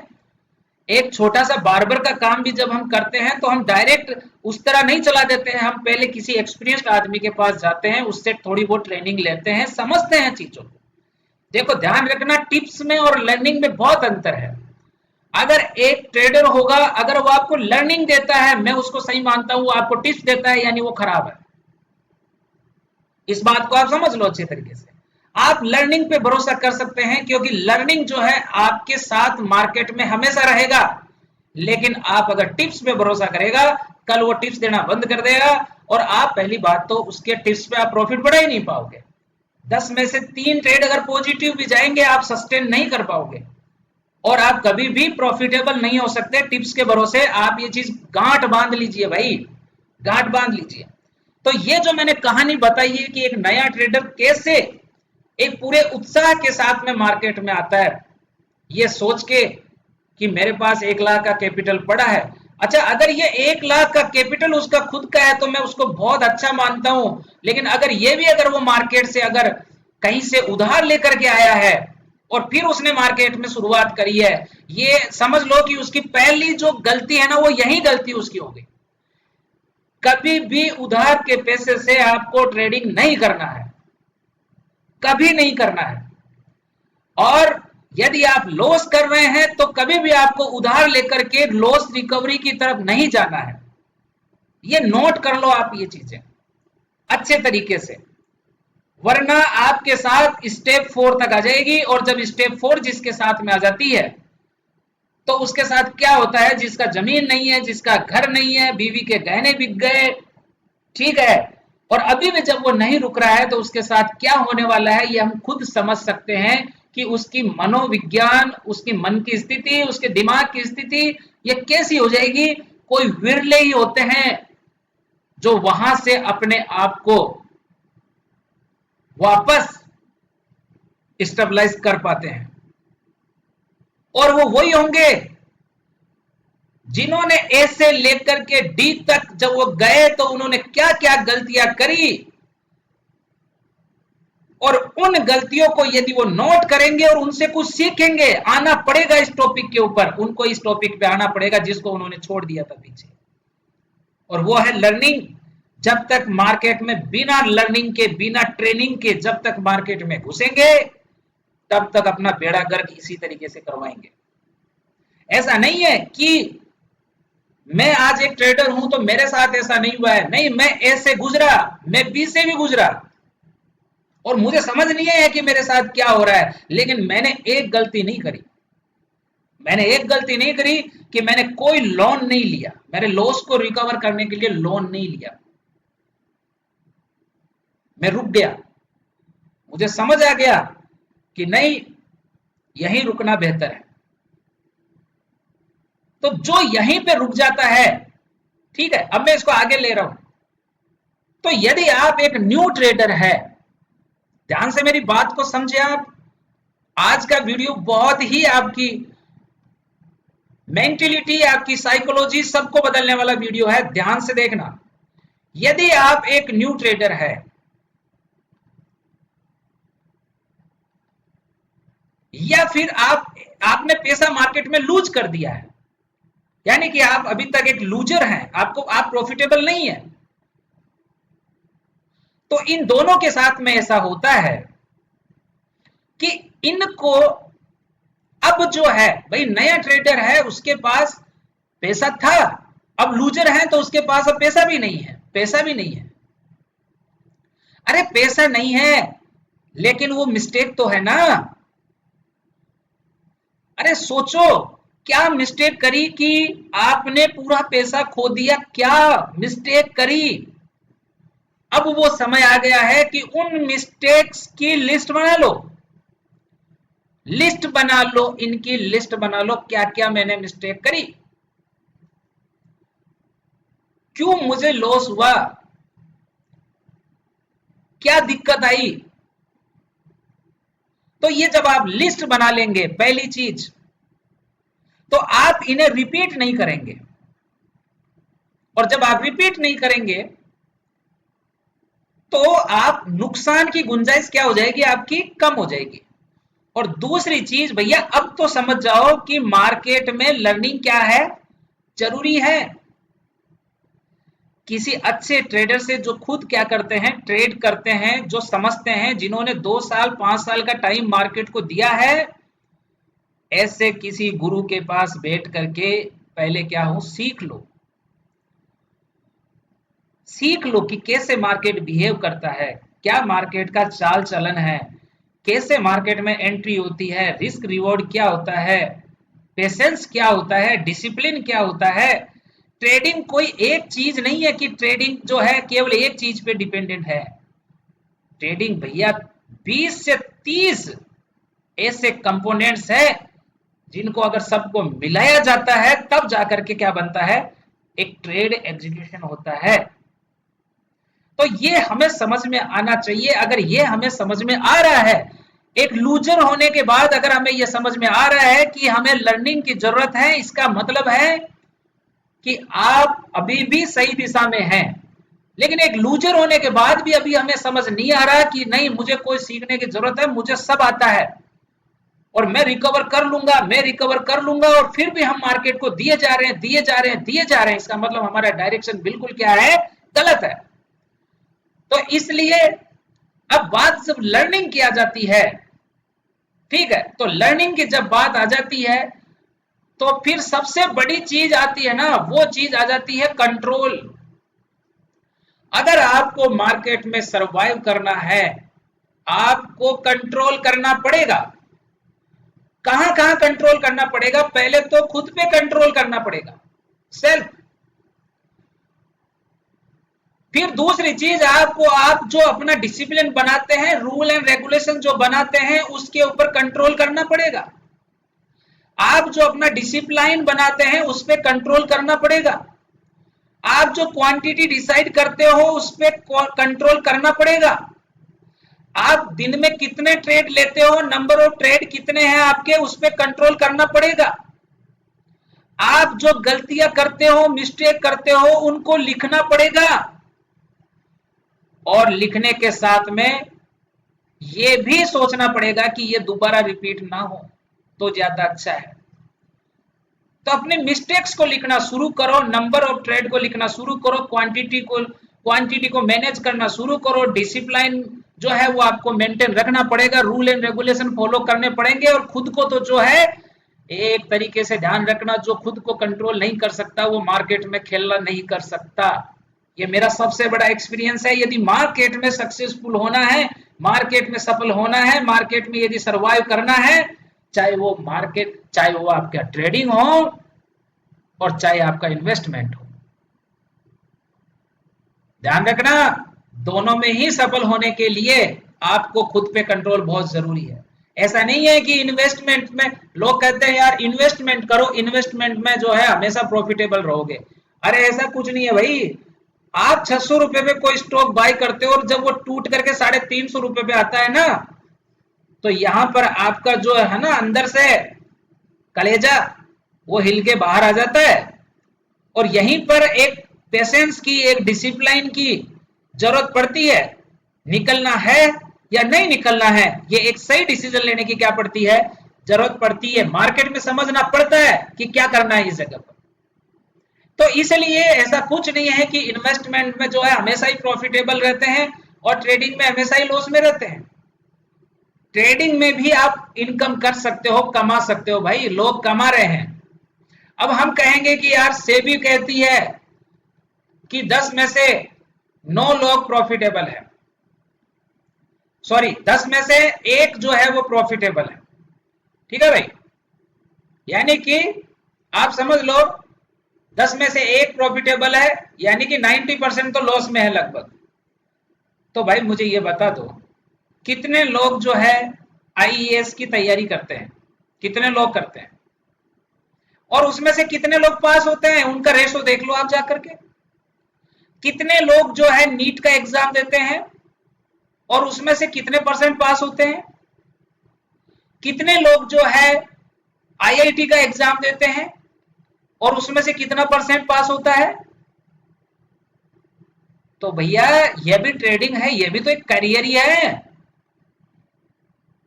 एक छोटा सा बार्बर का काम भी जब हम करते हैं तो हम डायरेक्ट उस तरह नहीं चला देते हैं, हम पहले किसी एक्सपीरियंस्ड आदमी के पास जाते हैं, उससे थोड़ी बहुत ट्रेनिंग लेते हैं, समझते हैं चीजों को। देखो ध्यान रखना, टिप्स में और लर्निंग में बहुत अंतर है। अगर एक ट्रेडर होगा, अगर वो आपको लर्निंग देता है, मैं उसको सही मानता हूं, वो आपको टिप्स देता है, यानी वो खराब है। इस बात को आप समझ लो अच्छे तरीके से। आप लर्निंग पे भरोसा कर सकते हैं, क्योंकि लर्निंग जो है आपके साथ मार्केट में हमेशा रहेगा। लेकिन आप अगर टिप्स पे भरोसा करेगा, कल वो टिप्स देना बंद कर देगा, और आप पहली बात तो उसके टिप्स पे आप प्रॉफिट बढ़ा ही नहीं पाओगे। 10 में से 3 ट्रेड अगर पॉजिटिव भी जाएंगे आप सस्टेन नहीं कर पाओगे, और आप कभी भी प्रॉफिटेबल नहीं हो सकते टिप्स के भरोसे। आप ये चीज गांठ बांध लीजिए भाई, गांठ बांध लीजिए। तो ये जो मैंने कहानी बताई है कि एक नया ट्रेडर कैसे एक पूरे उत्साह के साथ में मार्केट में आता है, ये सोच के कि मेरे पास 1 लाख का कैपिटल पड़ा है। अच्छा, अगर ये 1 लाख का कैपिटल उसका खुद का है तो मैं उसको बहुत अच्छा मानता हूं। लेकिन अगर ये भी अगर वो मार्केट से अगर कहीं से उधार लेकर के आया है और फिर उसने मार्केट में शुरुआत करी है, ये समझ लो कि उसकी पहली जो गलती है ना, वो यही गलती उसकी हो गई। कभी भी उधार के पैसे से आपको ट्रेडिंग नहीं करना है, कभी नहीं करना है। और यदि आप लॉस कर रहे हैं तो कभी भी आपको उधार लेकर के लॉस रिकवरी की तरफ नहीं जाना है। ये नोट कर लो आप ये चीजें अच्छे तरीके से, वरना आपके साथ स्टेप 4 तक आ जाएगी, और जब स्टेप 4 जिसके साथ में आ जाती है तो उसके साथ क्या होता है, जिसका जमीन नहीं है, जिसका घर नहीं है, बीवी के गहने बिक गए, ठीक है, और अभी भी जब वो नहीं रुक रहा है तो उसके साथ क्या होने वाला है ये हम खुद समझ सकते हैं कि उसकी मनोविज्ञान, उसकी मन की स्थिति, उसके दिमाग की स्थिति ये कैसी हो जाएगी। कोई विरले ही होते हैं जो वहां से अपने आप को वापस स्टेबलाइज कर पाते हैं, और वो वही होंगे जिन्होंने ए से लेकर के डी तक जब वो गए तो उन्होंने क्या क्या गलतियां करी, और उन गलतियों को यदि वो नोट करेंगे और उनसे कुछ सीखेंगे, आना पड़ेगा इस टॉपिक के ऊपर, उनको इस टॉपिक पे आना पड़ेगा जिसको उन्होंने छोड़ दिया था पीछे, और वो है लर्निंग। जब तक मार्केट में बिना लर्निंग के, बिना ट्रेनिंग के जब तक मार्केट में घुसेंगे, तब तक अपना बेड़ा गर्क इसी तरीके से करवाएंगे। ऐसा नहीं है कि मैं आज एक ट्रेडर हूं तो मेरे साथ ऐसा नहीं हुआ है, नहीं, मैं ए से गुजरा, मैं बी से भी गुजरा, और मुझे समझ नहीं है कि मेरे साथ क्या हो रहा है, लेकिन मैंने एक गलती नहीं करी। मैंने एक गलती नहीं करी कि मैंने कोई लोन नहीं लिया, मेरे लॉस को रिकवर करने के लिए लोन नहीं लिया। मैं रुक गया, मुझे समझ आ गया कि नहीं, यहीं रुकना बेहतर है। तो जो यहीं पे रुक जाता है, ठीक है, अब मैं इसको आगे ले रहा हूं। तो यदि आप एक न्यू ट्रेडर है, ध्यान से मेरी बात को समझे आप, आज का वीडियो बहुत ही आपकी मेंटेलिटी, आपकी साइकोलॉजी सबको बदलने वाला वीडियो है, ध्यान से देखना। यदि आप एक न्यू ट्रेडर है, या फिर आपने पैसा मार्केट में लूज कर दिया है, यानी कि आप अभी तक एक लूजर हैं, आप प्रॉफिटेबल नहीं है, तो इन दोनों के साथ में ऐसा होता है कि इनको अब जो है भाई, नया ट्रेडर है, उसके पास पैसा था, अब लूजर है तो उसके पास अब पैसा भी नहीं है, पैसा भी नहीं है। अरे पैसा नहीं है, लेकिन वो मिस्टेक तो है ना। अरे सोचो, क्या मिस्टेक करी कि आपने पूरा पैसा खो दिया, क्या मिस्टेक करी। अब वो समय आ गया है कि उन मिस्टेक्स की लिस्ट बना लो, लिस्ट बना लो, इनकी लिस्ट बना लो, क्या क्या मैंने मिस्टेक करी, क्यों मुझे लॉस हुआ, क्या दिक्कत आई। तो ये जब आप लिस्ट बना लेंगे, पहली चीज तो आप इन्हें रिपीट नहीं करेंगे, और जब आप रिपीट नहीं करेंगे तो आप नुकसान की गुंजाइश क्या हो जाएगी, आपकी कम हो जाएगी। और दूसरी चीज भैया, अब तो समझ जाओ कि मार्केट में लर्निंग क्या है, जरूरी है। किसी अच्छे ट्रेडर से जो खुद क्या करते हैं, ट्रेड करते हैं, जो समझते हैं, जिन्होंने 2 साल 5 साल का टाइम मार्केट को दिया है, ऐसे किसी गुरु के पास बैठ करके पहले क्या हो, सीख लो, सीख लो कि कैसे मार्केट बिहेव करता है, क्या मार्केट का चाल चलन है, कैसे मार्केट में एंट्री होती है, रिस्क रिवॉर्ड क्या होता है, पेशेंस क्या होता है, डिसिप्लिन क्या होता है। ट्रेडिंग कोई एक चीज नहीं है कि ट्रेडिंग जो है केवल एक चीज पे डिपेंडेंट है। ट्रेडिंग भैया 20 से 30 ऐसे कंपोनेंट्स है जिनको अगर सबको मिलाया जाता है तब जाकर के क्या बनता है, एक ट्रेड एग्जीक्यूशन होता है। तो ये हमें समझ में आना चाहिए। अगर ये हमें समझ में आ रहा है, एक लूजर होने के बाद अगर हमें यह समझ में आ रहा है कि हमें लर्निंग की जरूरत है, इसका मतलब है कि आप अभी भी सही दिशा में हैं। लेकिन एक लूजर होने के बाद भी अभी हमें समझ नहीं आ रहा कि नहीं, मुझे कोई सीखने की जरूरत है, मुझे सब आता है और मैं रिकवर कर लूंगा, मैं रिकवर कर लूंगा, और फिर भी हम मार्केट को दिए जा रहे हैं, दिए जा रहे हैं, दिए जा रहे हैं, इसका मतलब हमारा डायरेक्शन बिल्कुल क्या है, गलत है। तो इसलिए अब बात जब लर्निंग की आ जाती है, ठीक है, तो लर्निंग की जब बात आ जाती है तो फिर सबसे बड़ी चीज आती है ना, वो चीज आ जाती है कंट्रोल। अगर आपको मार्केट में सरवाइव करना है, आपको कंट्रोल करना पड़ेगा। कहां कहां कंट्रोल करना पड़ेगा, पहले तो खुद पे कंट्रोल करना पड़ेगा, सेल्फ। फिर दूसरी चीज, आपको आप जो अपना डिसिप्लिन बनाते हैं, रूल एंड रेगुलेशन जो बनाते हैं, उसके ऊपर कंट्रोल करना पड़ेगा। आप जो अपना डिसिप्लिन बनाते हैं उस पर कंट्रोल करना पड़ेगा। आप जो क्वांटिटी डिसाइड करते हो उस पर कंट्रोल करना पड़ेगा। आप दिन में कितने ट्रेड लेते हो, नंबर ऑफ ट्रेड कितने हैं आपके, उस पर कंट्रोल करना पड़ेगा। आप जो गलतियां करते हो, मिस्टेक करते हो, उनको लिखना पड़ेगा और लिखने के साथ में ये भी सोचना पड़ेगा कि ये दोबारा रिपीट ना हो तो ज्यादा अच्छा है। तो अपने मिस्टेक्स को लिखना शुरू करो, नंबर ऑफ ट्रेड को लिखना शुरू करो, क्वांटिटी को मैनेज करना शुरू करो, डिसिप्लिन जो है वो आपको मेंटेन रखना पड़ेगा, रूल एंड रेगुलेशन फॉलो करने पड़ेंगे और खुद को तो जो है एक तरीके से ध्यान रखना, जो खुद को कंट्रोल नहीं कर सकता वो मार्केट में खेलना नहीं कर सकता। ये मेरा सबसे बड़ा एक्सपीरियंस है। यदि मार्केट में सक्सेसफुल होना है, मार्केट में सफल होना है, मार्केट में यदि सरवाइव करना है, चाहे वो आपका ट्रेडिंग हो और चाहे आपका इन्वेस्टमेंट हो, ध्यान रखना दोनों में ही सफल होने के लिए आपको खुद पे कंट्रोल बहुत जरूरी है। ऐसा नहीं है कि इन्वेस्टमेंट में लोग कहते हैं यार इन्वेस्टमेंट करो, इन्वेस्टमेंट में जो है हमेशा प्रॉफिटेबल रहोगे। अरे ऐसा कुछ नहीं है भाई। आप 600 रुपए पे कोई स्टॉक बाय करते हो और जब वो टूट करके 350 रुपए पे आता है ना, तो यहां पर आपका जो है ना अंदर से कलेजा वो हिल के बाहर आ जाता है। और यहीं पर एक पेशेंस की, एक डिसिप्लिन की जरूरत पड़ती है। निकलना है या नहीं निकलना है, ये एक सही डिसीजन लेने की क्या पड़ती है, जरूरत पड़ती है। मार्केट में समझना पड़ता है कि क्या करना है इस जगह पर। तो इसलिए ऐसा कुछ नहीं है कि इन्वेस्टमेंट में जो है हमेशा ही प्रॉफिटेबल रहते हैं और ट्रेडिंग में हमेशा ही लॉस में रहते हैं। ट्रेडिंग में भी आप इनकम कर सकते हो, कमा सकते हो भाई, लोग कमा रहे हैं। अब हम कहेंगे कि यार सेबी कहती है कि 10 में से 9 लोग प्रॉफिटेबल है, सॉरी 10 में से एक जो है वो प्रॉफिटेबल है, ठीक है भाई। यानी कि आप समझ लो 10 में से एक प्रॉफिटेबल है, यानी कि 90% तो लॉस में है लगभग। तो भाई मुझे ये बता दो कितने लोग जो है आईएएस की तैयारी करते हैं, कितने लोग करते हैं और उसमें से कितने लोग पास होते हैं, उनका रेशो देख लो आप जाकर के। कितने लोग जो है नीट का एग्जाम देते हैं और उसमें से कितने परसेंट पास होते हैं, कितने लोग जो है आईआईटी का एग्जाम देते हैं और उसमें से कितना परसेंट पास होता है। तो भैया यह भी ट्रेडिंग है, यह भी तो एक करियर ही है।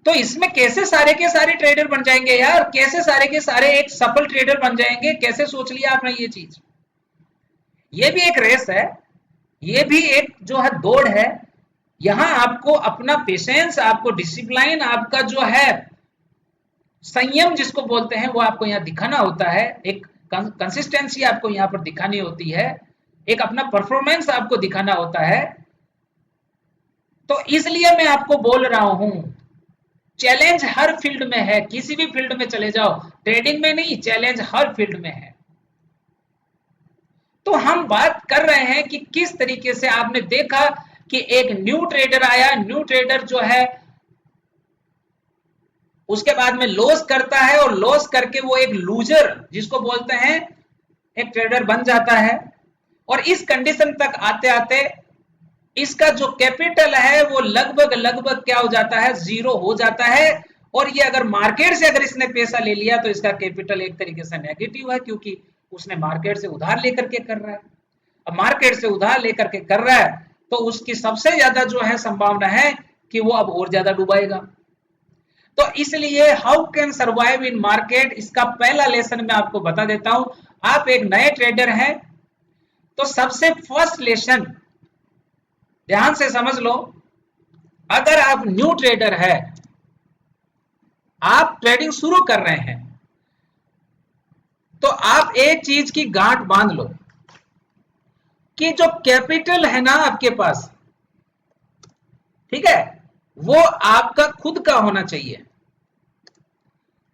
तो इसमें कैसे सारे के सारे ट्रेडर बन जाएंगे यार, कैसे सारे के सारे एक सफल ट्रेडर बन जाएंगे, कैसे सोच लिया आपने ये चीज। ये भी एक रेस है, ये भी एक जो है दौड़ है। यहां आपको अपना पेशेंस, आपको डिसिप्लिन, आपका जो है संयम जिसको बोलते हैं वो आपको यहाँ दिखाना होता है। एक कंसिस्टेंसी आपको यहाँ पर दिखानी होती है, एक अपना परफॉर्मेंस आपको दिखाना होता है। तो इसलिए मैं आपको बोल रहा हूं चैलेंज हर फील्ड में है, किसी भी फील्ड में चले जाओ, ट्रेडिंग में नहीं, चैलेंज हर फील्ड में है। तो हम बात कर रहे हैं कि किस तरीके से आपने देखा कि एक न्यू ट्रेडर आया, न्यू ट्रेडर जो है उसके बाद में लॉस करता है और लॉस करके वो एक लूजर जिसको बोलते हैं एक ट्रेडर बन जाता है। और इस कंडीशन तक आते आते इसका जो कैपिटल है वो लगभग लगभग क्या हो जाता है, जीरो हो जाता है। और ये अगर मार्केट से अगर इसने पैसा ले लिया तो इसका कैपिटल एक तरीके से नेगेटिव है, क्योंकि उसने मार्केट से उधार लेकर के कर रहा है। अब मार्केट से उधार लेकर के कर रहा है तो उसकी सबसे ज्यादा जो है संभावना है कि वो अब और ज्यादा डुबाएगा। तो इसलिए how can survive in market, इसका पहला लेसन मैं आपको बता देता हूं। आप एक नए ट्रेडर हैं तो सबसे फर्स्ट लेसन ध्यान से समझ लो। अगर आप न्यू ट्रेडर है, आप ट्रेडिंग शुरू कर रहे हैं, तो आप एक चीज की गांठ बांध लो कि जो कैपिटल है ना आपके पास, ठीक है, वो आपका खुद का होना चाहिए।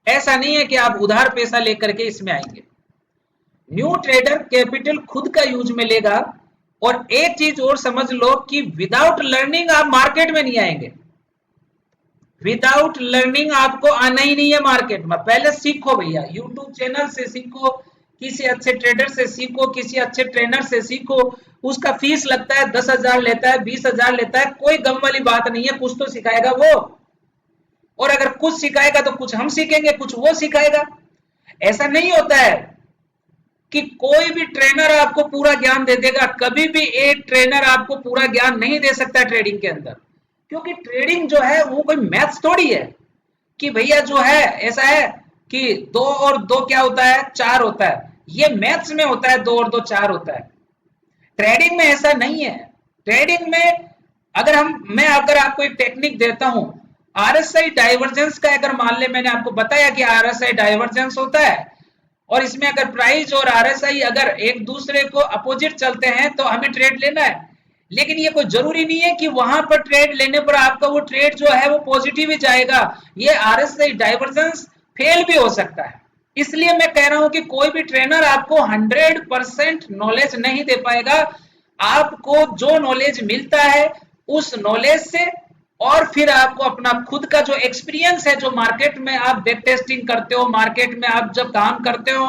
ऐसा नहीं है कि आप उधार पैसा लेकर के इसमें आएंगे। न्यू ट्रेडर कैपिटल खुद का यूज में लेगा। और एक चीज और समझ लो कि विदाउट लर्निंग आप मार्केट में नहीं आएंगे। विदाउट लर्निंग आपको आना ही नहीं है मार्केट में। पहले सीखो भैया, यूट्यूब चैनल से सीखो, किसी अच्छे ट्रेडर से सीखो, किसी अच्छे ट्रेनर से सीखो। उसका फीस लगता है 10,000 लेता है, 20,000 लेता है, कोई गम वाली बात नहीं है, कुछ तो सिखाएगा वो। और अगर कुछ सिखाएगा तो कुछ हम सीखेंगे, कुछ वो सिखाएगा। ऐसा नहीं होता है कि कोई भी ट्रेनर आपको पूरा ज्ञान दे देगा, कभी भी एक ट्रेनर आपको पूरा ज्ञान नहीं दे सकता ट्रेडिंग के अंदर। क्योंकि ट्रेडिंग जो है वो कोई मैथ्स थोड़ी है कि भैया जो है ऐसा है कि 2 और 2 क्या होता है, 4 होता है। ये मैथ्स में होता है 2 और 2 4 होता है। ट्रेडिंग में ऐसा नहीं है। ट्रेडिंग में मैं अगर आपको एक टेक्निक देता हूं, आरएसआई डाइवर्जेंस का, अगर मान ले मैंने आपको बताया कि आरएसआई डाइवर्जेंस होता है और इसमें अगर प्राइस और आरएसआई अगर एक दूसरे को अपोजिट चलते हैं तो हमें ट्रेड लेना है। लेकिन ये कोई जरूरी नहीं है कि वहां पर ट्रेड लेने पर आपका वो ट्रेड जो है वो पॉजिटिव ही जाएगा। ये आरएसआई डाइवर्जेंस फेल भी हो सकता है। इसलिए मैं कह रहा हूं कि कोई भी ट्रेनर आपको 100% नॉलेज नहीं दे पाएगा। आपको जो नॉलेज मिलता है उस नॉलेज से, और फिर आपको अपना खुद का जो एक्सपीरियंस है, जो मार्केट में आप बैक टेस्टिंग करते हो, मार्केट में आप जब काम करते हो,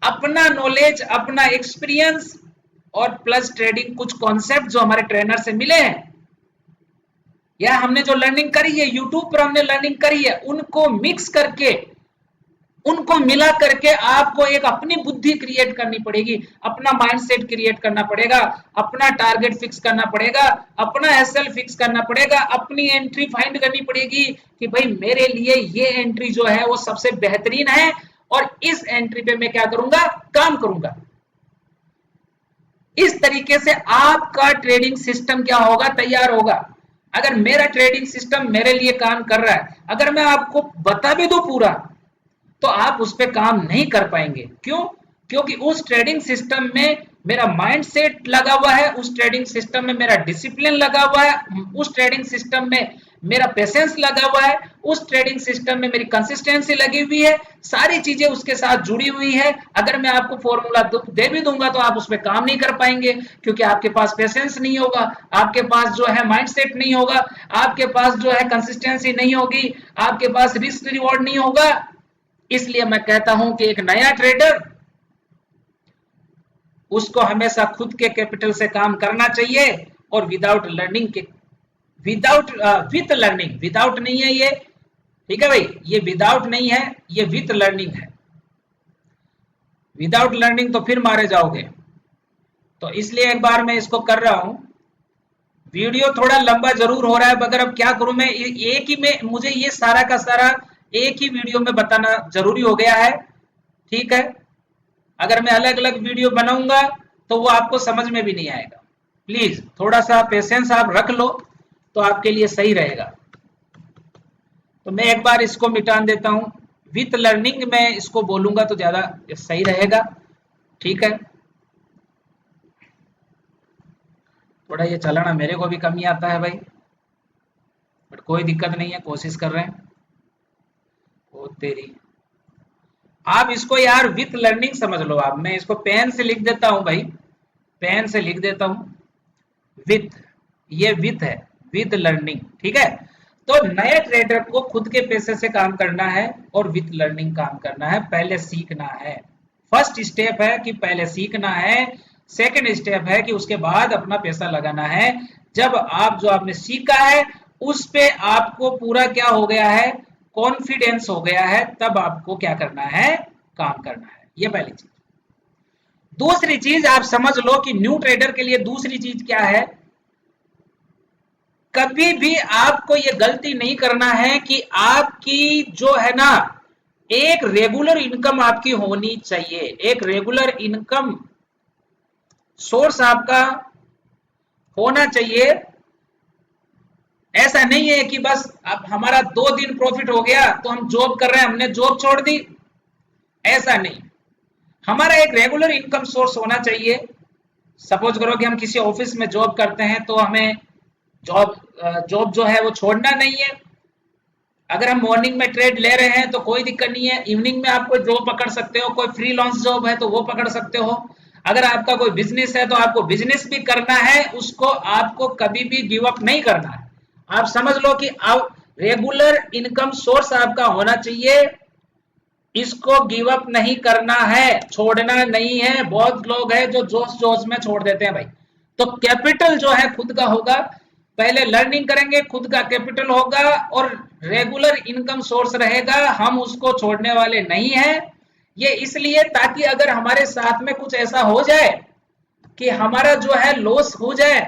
अपना नॉलेज, अपना एक्सपीरियंस और प्लस ट्रेडिंग कुछ कॉन्सेप्ट जो हमारे ट्रेनर से मिले हैं या हमने जो लर्निंग करी है, यूट्यूब पर हमने लर्निंग करी है, उनको मिक्स करके, उनको मिला करके आपको एक अपनी बुद्धि क्रिएट करनी पड़ेगी, अपना माइंडसेट क्रिएट करना पड़ेगा, अपना टारगेट फिक्स करना पड़ेगा, अपना एसएल फिक्स करना पड़ेगा, अपनी एंट्री फाइंड करनी पड़ेगी कि भाई मेरे लिए ये एंट्री जो है वो सबसे बेहतरीन है और इस एंट्री पे मैं क्या करूंगा, काम करूंगा। इस तरीके से आपका ट्रेडिंग सिस्टम क्या होगा, तैयार होगा। अगर मेरा ट्रेडिंग सिस्टम मेरे लिए काम कर रहा है, अगर मैं आपको बता भी दूं पूरा, तो आप उस पर काम नहीं कर पाएंगे। क्यों? क्योंकि उस ट्रेडिंग सिस्टम में मेरा माइंडसेट लगा हुआ है, उस ट्रेडिंग सिस्टम में मेरा डिसिप्लिन लगा हुआ है, उस ट्रेडिंग सिस्टम में मेरा पेशेंस लगा हुआ है, उस ट्रेडिंग सिस्टम में मेरी कंसिस्टेंसी लगी हुई है, सारी चीजें उसके साथ जुड़ी हुई है। अगर मैं आपको फॉर्मूला दे भी दूंगा तो आप उस पर काम नहीं कर पाएंगे, क्योंकि आपके पास पेशेंस नहीं होगा, आपके पास जो है माइंडसेट नहीं होगा, आपके पास जो है कंसिस्टेंसी नहीं होगी, आपके पास रिस्क रिवॉर्ड नहीं होगा। इसलिए मैं कहता हूं कि एक नया ट्रेडर, उसको हमेशा खुद के कैपिटल से काम करना चाहिए और विदाउट लर्निंग के, विदाउट विथ लर्निंग, विदाउट नहीं है ये, ठीक है भाई, ये विदाउट नहीं है, ये विथ लर्निंग है। विदाउट लर्निंग तो फिर मारे जाओगे। तो इसलिए एक बार मैं इसको कर रहा हूं। वीडियो थोड़ा लंबा जरूर हो रहा है, मगर अब क्या करूं मैं, एक ही में मुझे ये सारा का सारा एक ही वीडियो में बताना जरूरी हो गया है। ठीक है, अगर मैं अलग अलग वीडियो बनाऊंगा तो वो आपको समझ में भी नहीं आएगा। प्लीज थोड़ा सा पेशेंस आप रख लो तो आपके लिए सही रहेगा। तो मैं एक बार इसको मिटा देता हूं, विथ लर्निंग मैं इसको बोलूंगा तो ज्यादा सही रहेगा। ठीक है, थोड़ा ये चलाना मेरे को भी कम ही आता है भाई, बट कोई दिक्कत नहीं है, कोशिश कर रहे हैं। ओ तेरी, आप इसको यार विथ लर्निंग समझ लो। आप, मैं इसको पेन से लिख देता हूं भाई, पेन से लिख देता हूं विथ, ये विथ है, विथ लर्निंग। ठीक है, तो नए ट्रेडर को खुद के पैसे से काम करना है और विथ लर्निंग काम करना है, पहले सीखना है। फर्स्ट स्टेप है कि पहले सीखना है, सेकंड स्टेप है कि उसके बाद अपना पैसा लगाना है। जब आप जो आपने सीखा है उस पे आपको पूरा क्या हो गया है, कॉन्फिडेंस हो गया है, तब आपको क्या करना है, काम करना है। ये पहली चीज। दूसरी चीज आप समझ लो कि न्यू ट्रेडर के लिए दूसरी चीज क्या है, कभी भी आपको ये गलती नहीं करना है कि आपकी जो है ना, एक रेगुलर इनकम आपकी होनी चाहिए, एक रेगुलर इनकम सोर्स आपका होना चाहिए। ऐसा नहीं है कि बस अब हमारा 2 दिन प्रॉफिट हो गया तो हम जॉब कर रहे हैं, हमने जॉब छोड़ दी, ऐसा नहीं। हमारा एक रेगुलर इनकम सोर्स होना चाहिए। सपोज करो कि हम किसी ऑफिस में जॉब करते हैं तो हमें जॉब जो है वो छोड़ना नहीं है। अगर हम मॉर्निंग में ट्रेड ले रहे हैं तो कोई दिक्कत नहीं है, इवनिंग में आप कोई जॉब पकड़ सकते हो, कोई फ्रीलांस जॉब है तो वो पकड़ सकते हो। अगर आपका कोई बिजनेस है तो आपको बिजनेस भी करना है, उसको आपको कभी भी गिव अप नहीं करना है। आप समझ लो कि आप रेगुलर इनकम सोर्स आपका होना चाहिए, इसको गिव अप नहीं करना है, छोड़ना नहीं है। बहुत लोग हैं जो जोश जोश में छोड़ देते हैं भाई। तो कैपिटल जो है खुद का होगा, पहले लर्निंग करेंगे, खुद का कैपिटल होगा और रेगुलर इनकम सोर्स रहेगा, हम उसको छोड़ने वाले नहीं हैं। ये इसलिए ताकि अगर हमारे साथ में कुछ ऐसा हो जाए कि हमारा जो है लॉस हो जाए,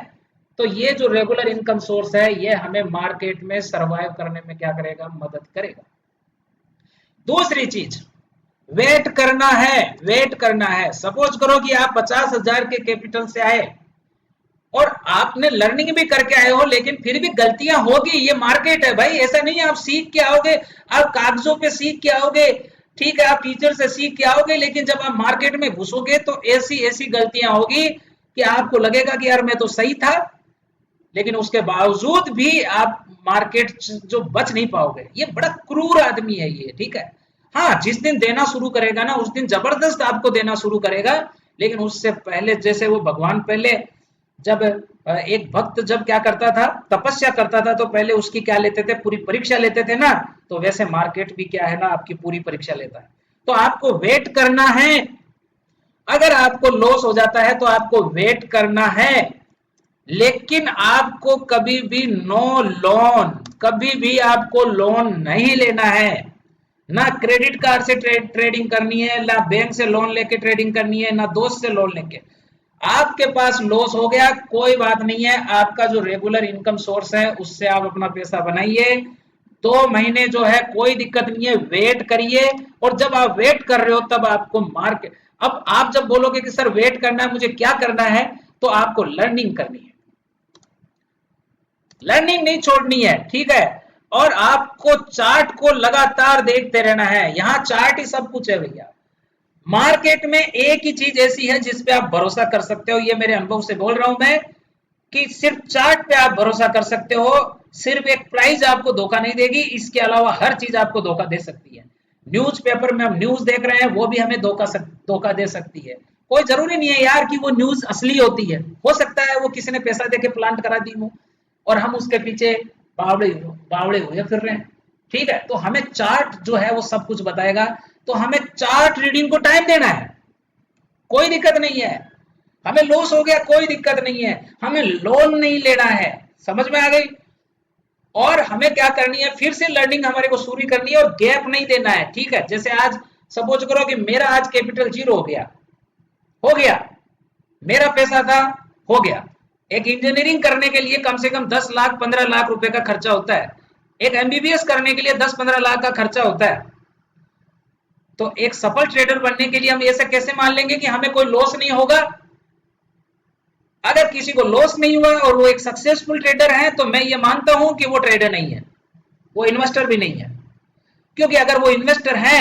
तो ये जो रेगुलर इनकम सोर्स है ये हमें मार्केट में सरवाइव करने में क्या करेगा, मदद करेगा। दूसरी चीज, वेट करना है। वेट करना है, सपोज करो कि आप 50,000 के कैपिटल से आए और आपने लर्निंग भी करके आए हो, लेकिन फिर भी गलतियां होगी, ये मार्केट है भाई। ऐसा नहीं है आप सीख के आओगे, आप कागजों पे सीख के आओगे, ठीक है, आप टीचर से सीख के आओगे, लेकिन जब आप मार्केट में घुसोगे तो ऐसी ऐसी गलतियां होगी कि आपको लगेगा कि यार मैं तो सही था, लेकिन उसके बावजूद भी आप मार्केट जो बच नहीं पाओगे। ये बड़ा क्रूर आदमी है ये, ठीक है। हाँ, जिस दिन देना शुरू करेगा ना, उस दिन जबरदस्त आपको देना शुरू करेगा, लेकिन उससे पहले जैसे वो भगवान पहले जब एक भक्त जब क्या करता था, तपस्या करता था, तो पहले उसकी क्या लेते थे, पूरी परीक्षा लेते थे ना। तो वैसे मार्केट भी क्या है ना, आपकी पूरी परीक्षा लेता है। तो आपको वेट करना है। अगर आपको लॉस हो जाता है तो आपको वेट करना है, लेकिन आपको कभी भी नो लोन, कभी भी आपको लोन नहीं लेना है। ना क्रेडिट कार्ड से ट्रेडिंग करनी है, ना बैंक से लोन लेके ट्रेडिंग करनी है, ना दोस्त से लोन लेके। आपके पास लॉस हो गया, कोई बात नहीं है, आपका जो रेगुलर इनकम सोर्स है उससे आप अपना पैसा बनाइए। 2 महीने जो है कोई दिक्कत नहीं है, वेट करिए। और जब आप वेट कर रहे हो तब आपको मार्केट, अब आप जब बोलोगे कि सर वेट करना है, मुझे क्या करना है, तो आपको लर्निंग करनी है, लर्निंग नहीं छोड़नी है, ठीक है। और आपको चार्ट को लगातार देखते रहना है, यहाँ चार्ट ही सब कुछ है भैया। मार्केट में एक ही चीज ऐसी है जिस पे आप भरोसा कर सकते हो, ये मेरे अनुभव से बोल रहा हूं मैं, कि सिर्फ चार्ट पे आप भरोसा कर सकते हो। सिर्फ एक प्राइस आपको धोखा नहीं देगी, इसके अलावा हर चीज आपको धोखा दे सकती है। न्यूज़पेपर में हम न्यूज देख रहे हैं, वो भी हमें धोखा दे सकती है। कोई जरूरी नहीं है यार कि वो न्यूज असली होती है, हो सकता है वो किसी ने पैसा देके प्लांट करा दी हो और हम उसके पीछे बावड़े बावड़े हुए फिर रहे हैं, ठीक है। तो हमें चार्ट जो है वो सब कुछ बताएगा, तो हमें चार्ट रीडिंग को टाइम देना है, कोई दिक्कत नहीं है। हमें लॉस हो गया, कोई दिक्कत नहीं है, हमें लोन नहीं लेना है, समझ में आ गई। और हमें क्या करनी है, फिर से लर्निंग हमारे को शुरू करनी है और गैप नहीं देना है, ठीक है। जैसे आज सपोज करो कि मेरा आज कैपिटल 0 हो गया, हो गया, मेरा पैसा था, हो गया। एक इंजीनियरिंग करने के लिए कम से कम 10 लाख 15 लाख रुपए का खर्चा होता है, एक एमबीबीएस करने के लिए 10-15 लाख का खर्चा होता है। तो एक सफल ट्रेडर बनने के लिए हम ऐसा कैसे मान लेंगे कि हमें कोई लॉस नहीं होगा। अगर किसी को लॉस नहीं हुआ और वो एक सक्सेसफुल ट्रेडर है, तो मैं ये मानता हूं कि वो ट्रेडर नहीं है, वो इन्वेस्टर भी नहीं है। क्योंकि अगर वो इन्वेस्टर है,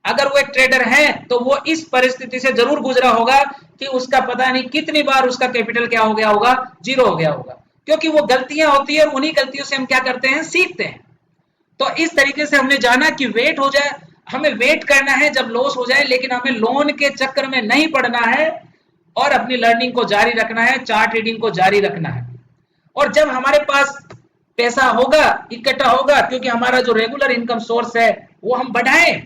अगर वो एक ट्रेडर है, तो वो इस परिस्थिति से जरूर गुजरा होगा कि उसका पता नहीं कितनी बार उसका कैपिटल क्या हो गया होगा, 0 हो गया होगा। क्योंकि वो गलतियां होती है और उन्हीं गलतियों से हम क्या करते हैं, सीखते हैं। तो इस तरीके से हमने जाना कि वेट हो जाए, हमें वेट करना है जब लॉस हो जाए, लेकिन हमें लोन के चक्कर में नहीं पड़ना है और अपनी लर्निंग को जारी रखना है, चार्ट रीडिंग को जारी रखना है। और जब हमारे पास पैसा होगा, इकट्ठा होगा, क्योंकि हमारा जो रेगुलर इनकम सोर्स है वो हम बढ़ाएं।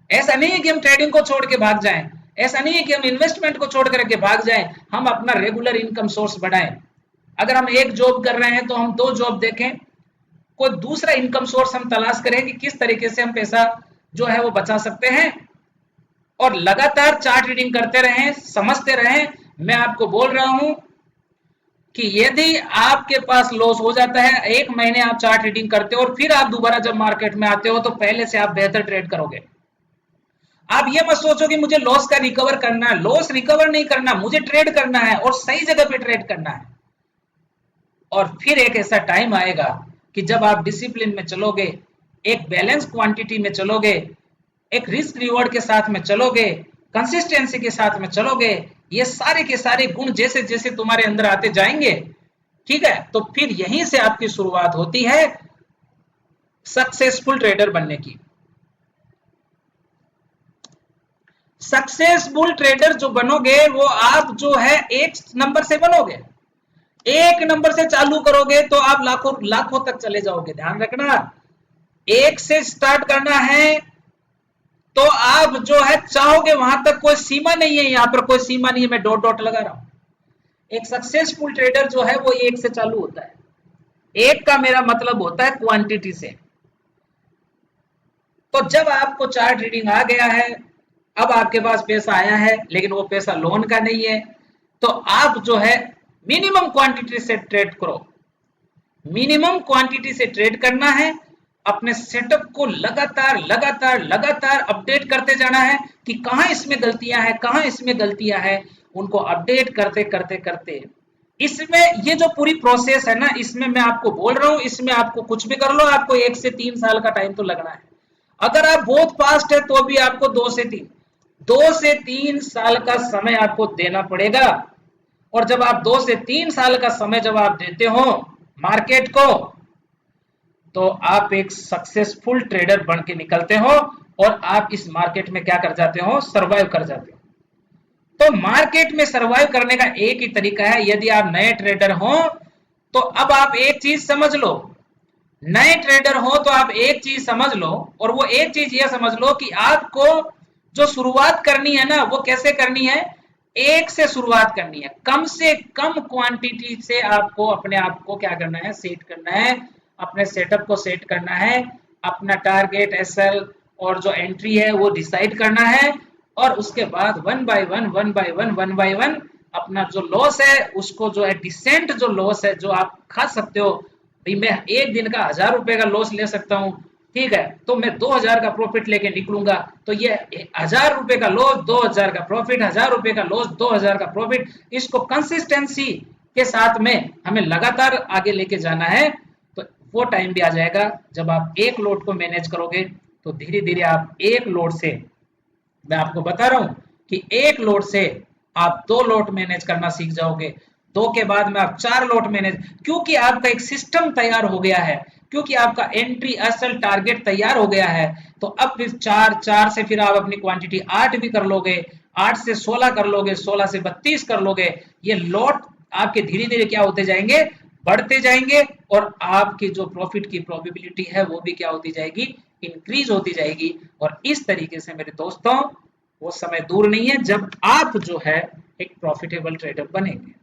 ऐसा नहीं है कि हम ट्रेडिंग को छोड़ के भाग जाएं, ऐसा नहीं है कि हम इन्वेस्टमेंट को छोड़ करके भाग जाएं, हम अपना रेगुलर इनकम सोर्स बढ़ाएं। अगर हम एक जॉब कर रहे हैं तो हम 2 जॉब देखें, कोई दूसरा इनकम सोर्स हम तलाश करें कि किस तरीके से हम पैसा जो है वो बचा सकते हैं, और लगातार चार्ट रीडिंग करते रहें, समझते रहें। मैं आपको बोल रहा हूं कि यदि आपके पास लॉस हो जाता है, 1 महीने आप चार्ट रीडिंग करते हो और फिर आप दोबारा जब मार्केट में आते हो, तो पहले से आप बेहतर ट्रेड करोगे। आप ये मत सोचो कि मुझे लॉस का रिकवर करना है, लॉस रिकवर नहीं करना, मुझे ट्रेड करना है और सही जगह पे ट्रेड करना है। और फिर एक ऐसा टाइम आएगा कि जब आप डिसिप्लिन में चलोगे, एक बैलेंस क्वांटिटी में चलोगे, एक रिस्क रिवॉर्ड के साथ में चलोगे, कंसिस्टेंसी के साथ में चलोगे, ये सारे के सारे गुण जैसे जैसे तुम्हारे अंदर आते जाएंगे, ठीक है, तो फिर यहीं से आपकी शुरुआत होती है सक्सेसफुल ट्रेडर बनने की। सक्सेसफुल ट्रेडर जो बनोगे वो आप जो है 1 नंबर से बनोगे, 1 नंबर से चालू करोगे तो आप लाखों लाखों तक चले जाओगे। ध्यान रखना, 1 से स्टार्ट करना है तो आप जो है चाहोगे वहां तक, कोई सीमा नहीं है, यहां पर कोई सीमा नहीं है, मैं डॉट डॉट लगा रहा हूं। एक सक्सेसफुल ट्रेडर जो है वो 1 से चालू होता है। 1 का मेरा मतलब होता है क्वांटिटी से, तो जब आपको चार्ट रीडिंग आ गया है, अब आपके पास पैसा आया है, लेकिन वो पैसा लोन का नहीं है, तो आप जो है मिनिमम क्वांटिटी से ट्रेड करो। मिनिमम क्वांटिटी से ट्रेड करना है। अपने सेटअप को लगातार लगातार लगातार अपडेट करते जाना है कि कहां इसमें गलतियां हैं, कहां इसमें गलतियां हैं, उनको अपडेट करते करते करते। इसमें ये जो पूरी प्रोसेस है ना, इसमें मैं आपको बोल रहा हूं, इसमें आपको कुछ भी कर लो, आपको 1 से 3 साल का टाइम तो लगना है। अगर आप बहुत फास्ट है तो भी आपको 2 से 3 साल का समय आपको देना पड़ेगा। और जब आप 2 से 3 साल का समय जब आप देते हो मार्केट को, तो आप एक सक्सेसफुल ट्रेडर बन के निकलते हो और आप इस मार्केट में क्या कर जाते हो, सर्वाइव कर जाते हो। तो मार्केट में सर्वाइव करने का एक ही तरीका है। यदि आप नए ट्रेडर हो तो अब आप एक चीज समझ लो, नए ट्रेडर हो तो आप एक चीज समझ लो, और वो एक चीज ये समझ लो कि आपको जो शुरुआत करनी है ना, वो कैसे करनी है, एक से शुरुआत करनी है। कम से कम क्वांटिटी से आपको अपने आप को क्या करना है, सेट करना है, अपने सेटअप को सेट करना है, अपना टारगेट एसएल और जो एंट्री है वो डिसाइड करना है। और उसके बाद one by one one by one one by one अपना जो लॉस है उसको, जो है डिसेंट जो लॉस है जो आप खा सकते हो, भाई मैं एक दिन का 1000 रुपए का लॉस ले सकता हूँ, ठीक है, तो मैं 2000 का प्रॉफिट लेके निकलूंगा। तो ये 1000 रुपए का लॉस, 2000 का प्रॉफिट, 1000 रुपए का लॉस, 2000 का प्रॉफिट, इसको कंसिस्टेंसी के साथ में हमें लगातार आगे लेके जाना है। तो वो टाइम भी आ जाएगा जब आप एक लोड को मैनेज करोगे, तो धीरे धीरे आप एक लोड से, मैं आपको बता रहा हूं कि एक लोड से आप 2 लोड मैनेज करना सीख जाओगे, 2 के बाद में आप 4 लोड मैनेज, क्योंकि आपका एक सिस्टम तैयार हो गया है, क्योंकि आपका एंट्री असल टारगेट तैयार हो गया है। तो अब फिर 4 से फिर आप अपनी क्वांटिटी 8 भी कर लोगे, 8 से 16 कर लोगे, 16 से 32 कर लोगे। ये लोड आपके धीरे धीरे क्या होते जाएंगे, बढ़ते जाएंगे, और आपकी जो प्रॉफिट की प्रोबेबिलिटी है वो भी क्या होती जाएगी, इंक्रीज होती जाएगी। और इस तरीके से मेरे दोस्तों, वो समय दूर नहीं है जब आप जो है एक प्रॉफिटेबल ट्रेडर बनेंगे।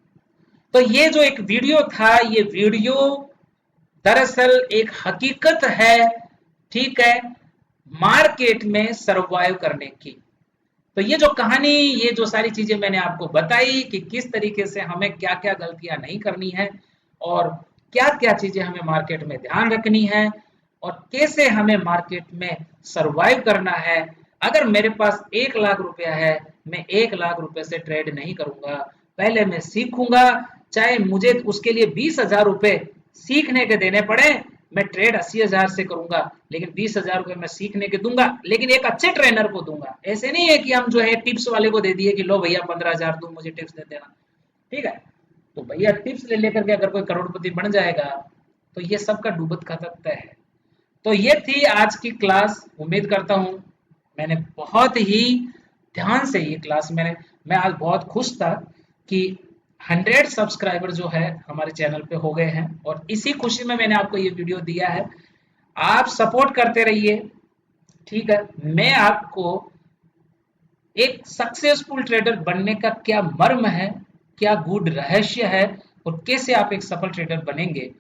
तो ये जो एक वीडियो था, ये वीडियो दरअसल एक हकीकत है, ठीक है, मार्केट में सरवाइव करने की। तो ये जो कहानी, ये जो सारी चीजें मैंने आपको बताई कि किस तरीके से हमें क्या क्या गलतियां नहीं करनी है, और क्या क्या चीजें हमें मार्केट में ध्यान रखनी है, और कैसे हमें मार्केट में सरवाइव करना है। अगर मेरे पास 1 लाख रुपया है, मैं 1 लाख रुपए से ट्रेड नहीं करूंगा, पहले मैं सीखूंगा, चाहे मुझे उसके लिए 20,000 रुपए सीखने के देने पड़े, मैं ट्रेड 80,000 से करूंगा, लेकिन 20,000 रुपए मैं सीखने के दूंगा, लेकिन एक अच्छे ट्रेनर को दूंगा। ऐसे नहीं है कि हम जो है टिप्स वाले को दे दिए कि लो भैया 15,000 तुम मुझे टिप्स दे देना, ठीक है। तो भैया टिप्स ले लेकर के अगर कोई करोड़पति बन जाएगा, तो ये सबका डूबत खाता तय है। तो ये थी आज की क्लास। उम्मीद करता हूँ मैंने बहुत ही ध्यान से ये क्लास मैं आज बहुत खुश था कि 100 सब्सक्राइबर जो है हमारे चैनल पे हो गए हैं, और इसी खुशी में मैंने आपको ये वीडियो दिया है। आप सपोर्ट करते रहिए, ठीक है। मैं आपको एक सक्सेसफुल ट्रेडर बनने का क्या मर्म है, क्या गूढ़ रहस्य है, और कैसे आप एक सफल ट्रेडर बनेंगे,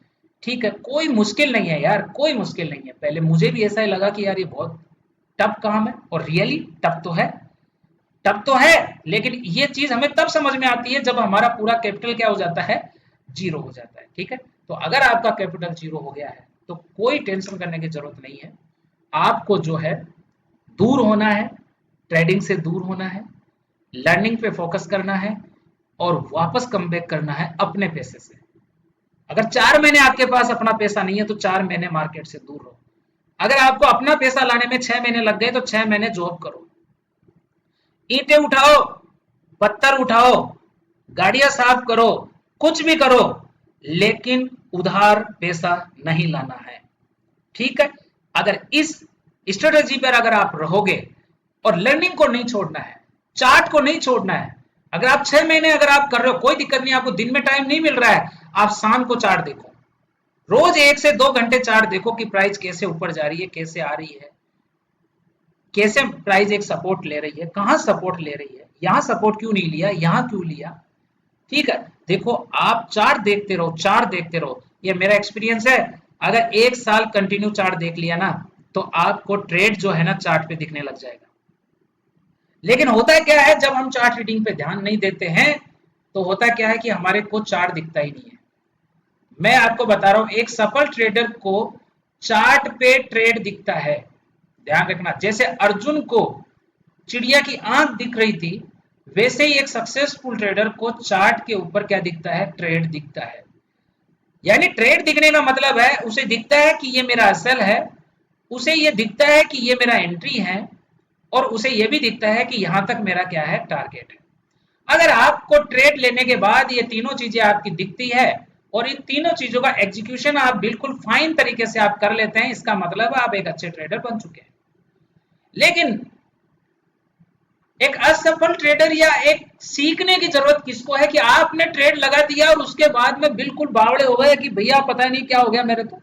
ठीक है। कोई मुश्किल नहीं है यार, कोई मुश्किल नहीं है। पहले मुझे भी ऐसा ही लगा कि यार ये बहुत टफ काम है, और रियली टफ तो है, टफ तो है। लेकिन ये चीज हमें तब समझ में आती है जब हमारा पूरा कैपिटल क्या हो जाता है, जीरो हो जाता है, ठीक है। तो अगर आपका कैपिटल जीरो हो गया है तो कोई टेंशन करने की जरूरत नहीं है। आपको जो है दूर होना है, ट्रेडिंग से दूर होना है, लर्निंग पे फोकस करना है, और वापस कम बैक करना है अपने पैसे से। अगर 4 महीने आपके पास अपना पैसा नहीं है तो 4 महीने मार्केट से दूर रहो। अगर आपको अपना पैसा लाने में 6 महीने लग गए तो 6 महीने जॉब करो, ईंटें उठाओ, पत्थर उठाओ, गाड़ियां साफ करो, कुछ भी करो, लेकिन उधार पैसा नहीं लाना है, ठीक है। अगर इस स्ट्रेटेजी पर अगर आप रहोगे, और लर्निंग को नहीं छोड़ना है, चार्ट को नहीं छोड़ना है। अगर आप 6 महीने अगर आप कर रहे हो, कोई दिक्कत नहीं, आपको दिन में टाइम नहीं मिल रहा है, आप शाम को चार्ट देखो, रोज 1 से 2 घंटे चार्ट देखो कि प्राइस कैसे ऊपर जा रही है, कैसे आ रही है, कैसे प्राइस एक सपोर्ट ले रही है, कहां सपोर्ट ले रही है, यहां सपोर्ट क्यों नहीं लिया, यहां क्यों लिया, ठीक है। देखो आप चार्ट देखते रहो, चार्ट देखते रहो। ये मेरा एक्सपीरियंस है। अगर 1 साल कंटिन्यू चार्ट देख लिया ना, तो आपको ट्रेड जो है ना चार्ट पे दिखने लग जाएगा। लेकिन होता क्या है, जब हम चार्ट रीडिंग पे ध्यान नहीं देते हैं तो होता क्या है कि हमारे को चार्ट दिखता ही नहीं है। मैं आपको बता रहा हूं, एक सफल ट्रेडर को चार्ट पे ट्रेड दिखता है। ध्यान रखना, जैसे अर्जुन को चिड़िया की आंख दिख रही थी, वैसे ही एक सक्सेसफुल ट्रेडर को चार्ट के ऊपर क्या दिखता है, ट्रेड दिखता है। यानी ट्रेड दिखने का मतलब है उसे दिखता है कि ये मेरा असल है, उसे ये दिखता है कि ये मेरा एंट्री है, और उसे ये भी दिखता है कि यहां तक मेरा क्या है, टारगेट है। अगर आपको ट्रेड लेने के बाद ये तीनों चीजें आपकी दिखती है और इन तीनों चीजों का एग्जीक्यूशन आप बिल्कुल फाइन तरीके से आप कर लेते हैं, इसका मतलब आप एक अच्छे ट्रेडर बन चुके हैं। लेकिन एक असफल ट्रेडर या एक सीखने की जरूरत किसको है कि आपने ट्रेड लगा दिया और उसके बाद में बिल्कुल बावड़े हो गए कि भैया पता नहीं क्या हो गया मेरे तो,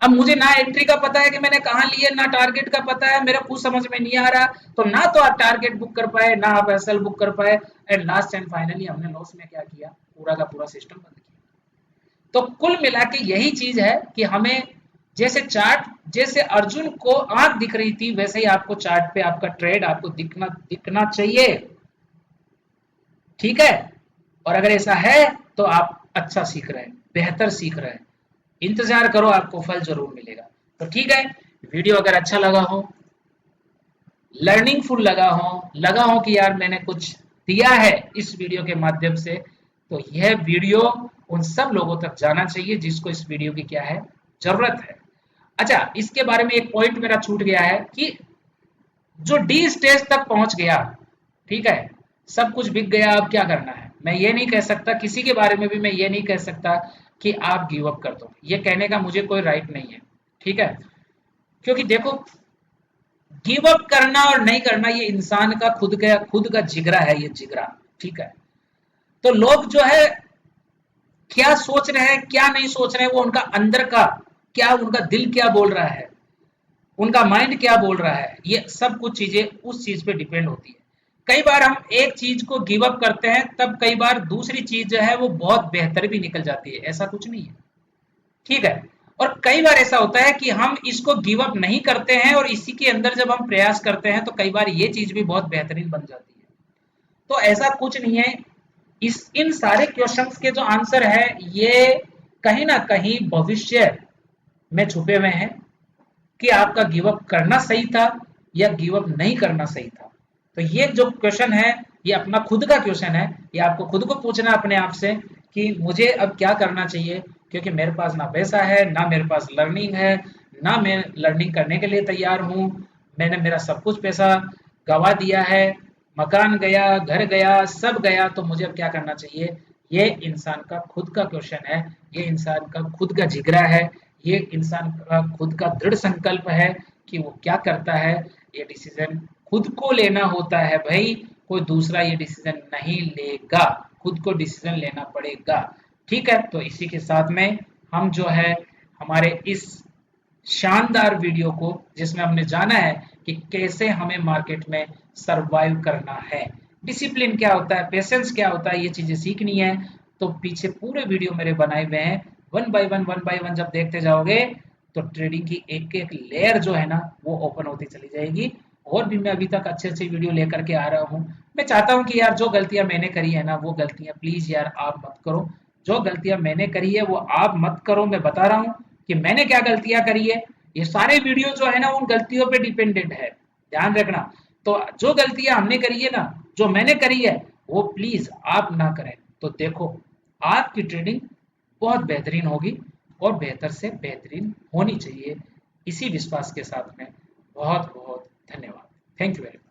अब मुझे ना एंट्री का पता है कि मैंने कहाँ लिए, ना टारगेट का पता है, मेरा कुछ समझ में नहीं आ रहा। तो ना तो आप टारगेट बुक कर पाए, ना आप एसएल बुक कर पाए, एंड लास्ट एंड फाइनली हमने लॉस में क्या किया, पूरा का पूरा सिस्टम बंद किया। तो कुल मिला के यही चीज है कि हमें जैसे चार्ट, जैसे अर्जुन को आंख दिख रही थी, वैसे ही आपको चार्ट पे आपका ट्रेड आपको दिखना दिखना चाहिए। ठीक है, और अगर ऐसा है तो आप अच्छा सीख रहे हैं, बेहतर सीख रहे हैं। इंतजार करो, आपको फल जरूर मिलेगा। तो ठीक है, वीडियो अगर अच्छा लगा हो, लर्निंगफुल लगा हो कि यार मैंने कुछ दिया है इस वीडियो के माध्यम से, तो यह वीडियो उन सब लोगों तक जाना चाहिए जिसको इस वीडियो की क्या है, जरूरत है। अच्छा, इसके बारे में एक पॉइंट मेरा छूट गया है कि जो डी स्टेज तक पहुंच गया, ठीक है, सब कुछ बिक गया, अब क्या करना है, मैं ये नहीं कह सकता, किसी के बारे में भी मैं ये नहीं कह सकता कि आप गिव अप कर दो, ये कहने का मुझे कोई राइट नहीं है। ठीक है, क्योंकि देखो, गिव अप करना और नहीं करना ये इंसान का खुद का जिगरा है, ये जिगरा। ठीक है, तो लोग जो है क्या सोच रहे हैं क्या नहीं सोच रहे हैं, वो उनका अंदर का क्या, उनका दिल क्या बोल रहा है, उनका माइंड क्या बोल रहा है, ये सब कुछ चीजें उस चीज पे डिपेंड होती है। कई बार हम एक चीज को गिव अप करते हैं, तब कई बार दूसरी चीज जो है वो बहुत बेहतर भी निकल जाती है, ऐसा कुछ नहीं है। ठीक है, और कई बार ऐसा होता है कि हम इसको गिव अप नहीं करते हैं और इसी के अंदर जब हम प्रयास करते हैं तो कई बार ये चीज भी बहुत बेहतरीन बन जाती है। तो ऐसा कुछ नहीं है, इस इन सारे क्वेश्चंस के जो आंसर है ये कहीं ना कहीं भविष्य में छुपे हुए हैं कि आपका गिव अप करना सही था या गिव अप नहीं करना सही था। तो ये जो क्वेश्चन है, ये अपना खुद का क्वेश्चन है, ये आपको खुद को पूछना अपने आप से कि मुझे अब क्या करना चाहिए, क्योंकि मेरे पास ना पैसा है, ना मेरे पास लर्निंग है, ना मैं लर्निंग करने के लिए तैयार हूँ, मैंने मेरा सब कुछ पैसा गवा दिया है, मकान गया, घर गया, सब गया, तो मुझे अब क्या करना चाहिए। ये इंसान का खुद का क्वेश्चन है, ये इंसान का खुद का जिगरा है, ये इंसान का खुद का दृढ़ संकल्प है कि वो क्या करता है। ये डिसीजन खुद को लेना होता है भाई, कोई दूसरा ये डिसीजन नहीं लेगा, खुद को डिसीजन लेना पड़ेगा। ठीक है, तो इसी के साथ में हम जो है हमारे इस शानदार वीडियो को, जिसमें हमने जाना है कि कैसे हमें मार्केट में सरवाइव करना है, डिसिप्लिन क्या होता है, पेशेंस क्या होता है, ये चीजें सीखनी है। तो पीछे पूरे वीडियो मेरे बनाए हुए हैं, वन बाय वन जब देखते जाओगे तो ट्रेडिंग की एक एक लेयर जो है ना वो ओपन होती चली जाएगी। और भी मैं अभी तक अच्छे अच्छे वीडियो लेकर के आ रहा हूँ। मैं चाहता हूँ कि यार जो गलतियां मैंने करी है ना, वो गलतियां प्लीज यार आप मत करो, जो गलतियां मैंने करी है वो आप मत करो। मैं बता रहा हूँ कि मैंने क्या गलतियां करी है, ये सारे वीडियो जो है ना उन गलतियों पे डिपेंडेंट है, ध्यान रखना। तो जो गलतियां हमने करी है ना, जो मैंने करी है, वो प्लीज आप ना करें। तो देखो, आपकी ट्रेडिंग बहुत बेहतरीन होगी और बेहतर से बेहतरीन होनी चाहिए, इसी विश्वास के साथ में बहुत बहुत धन्यवाद। Thank you very much.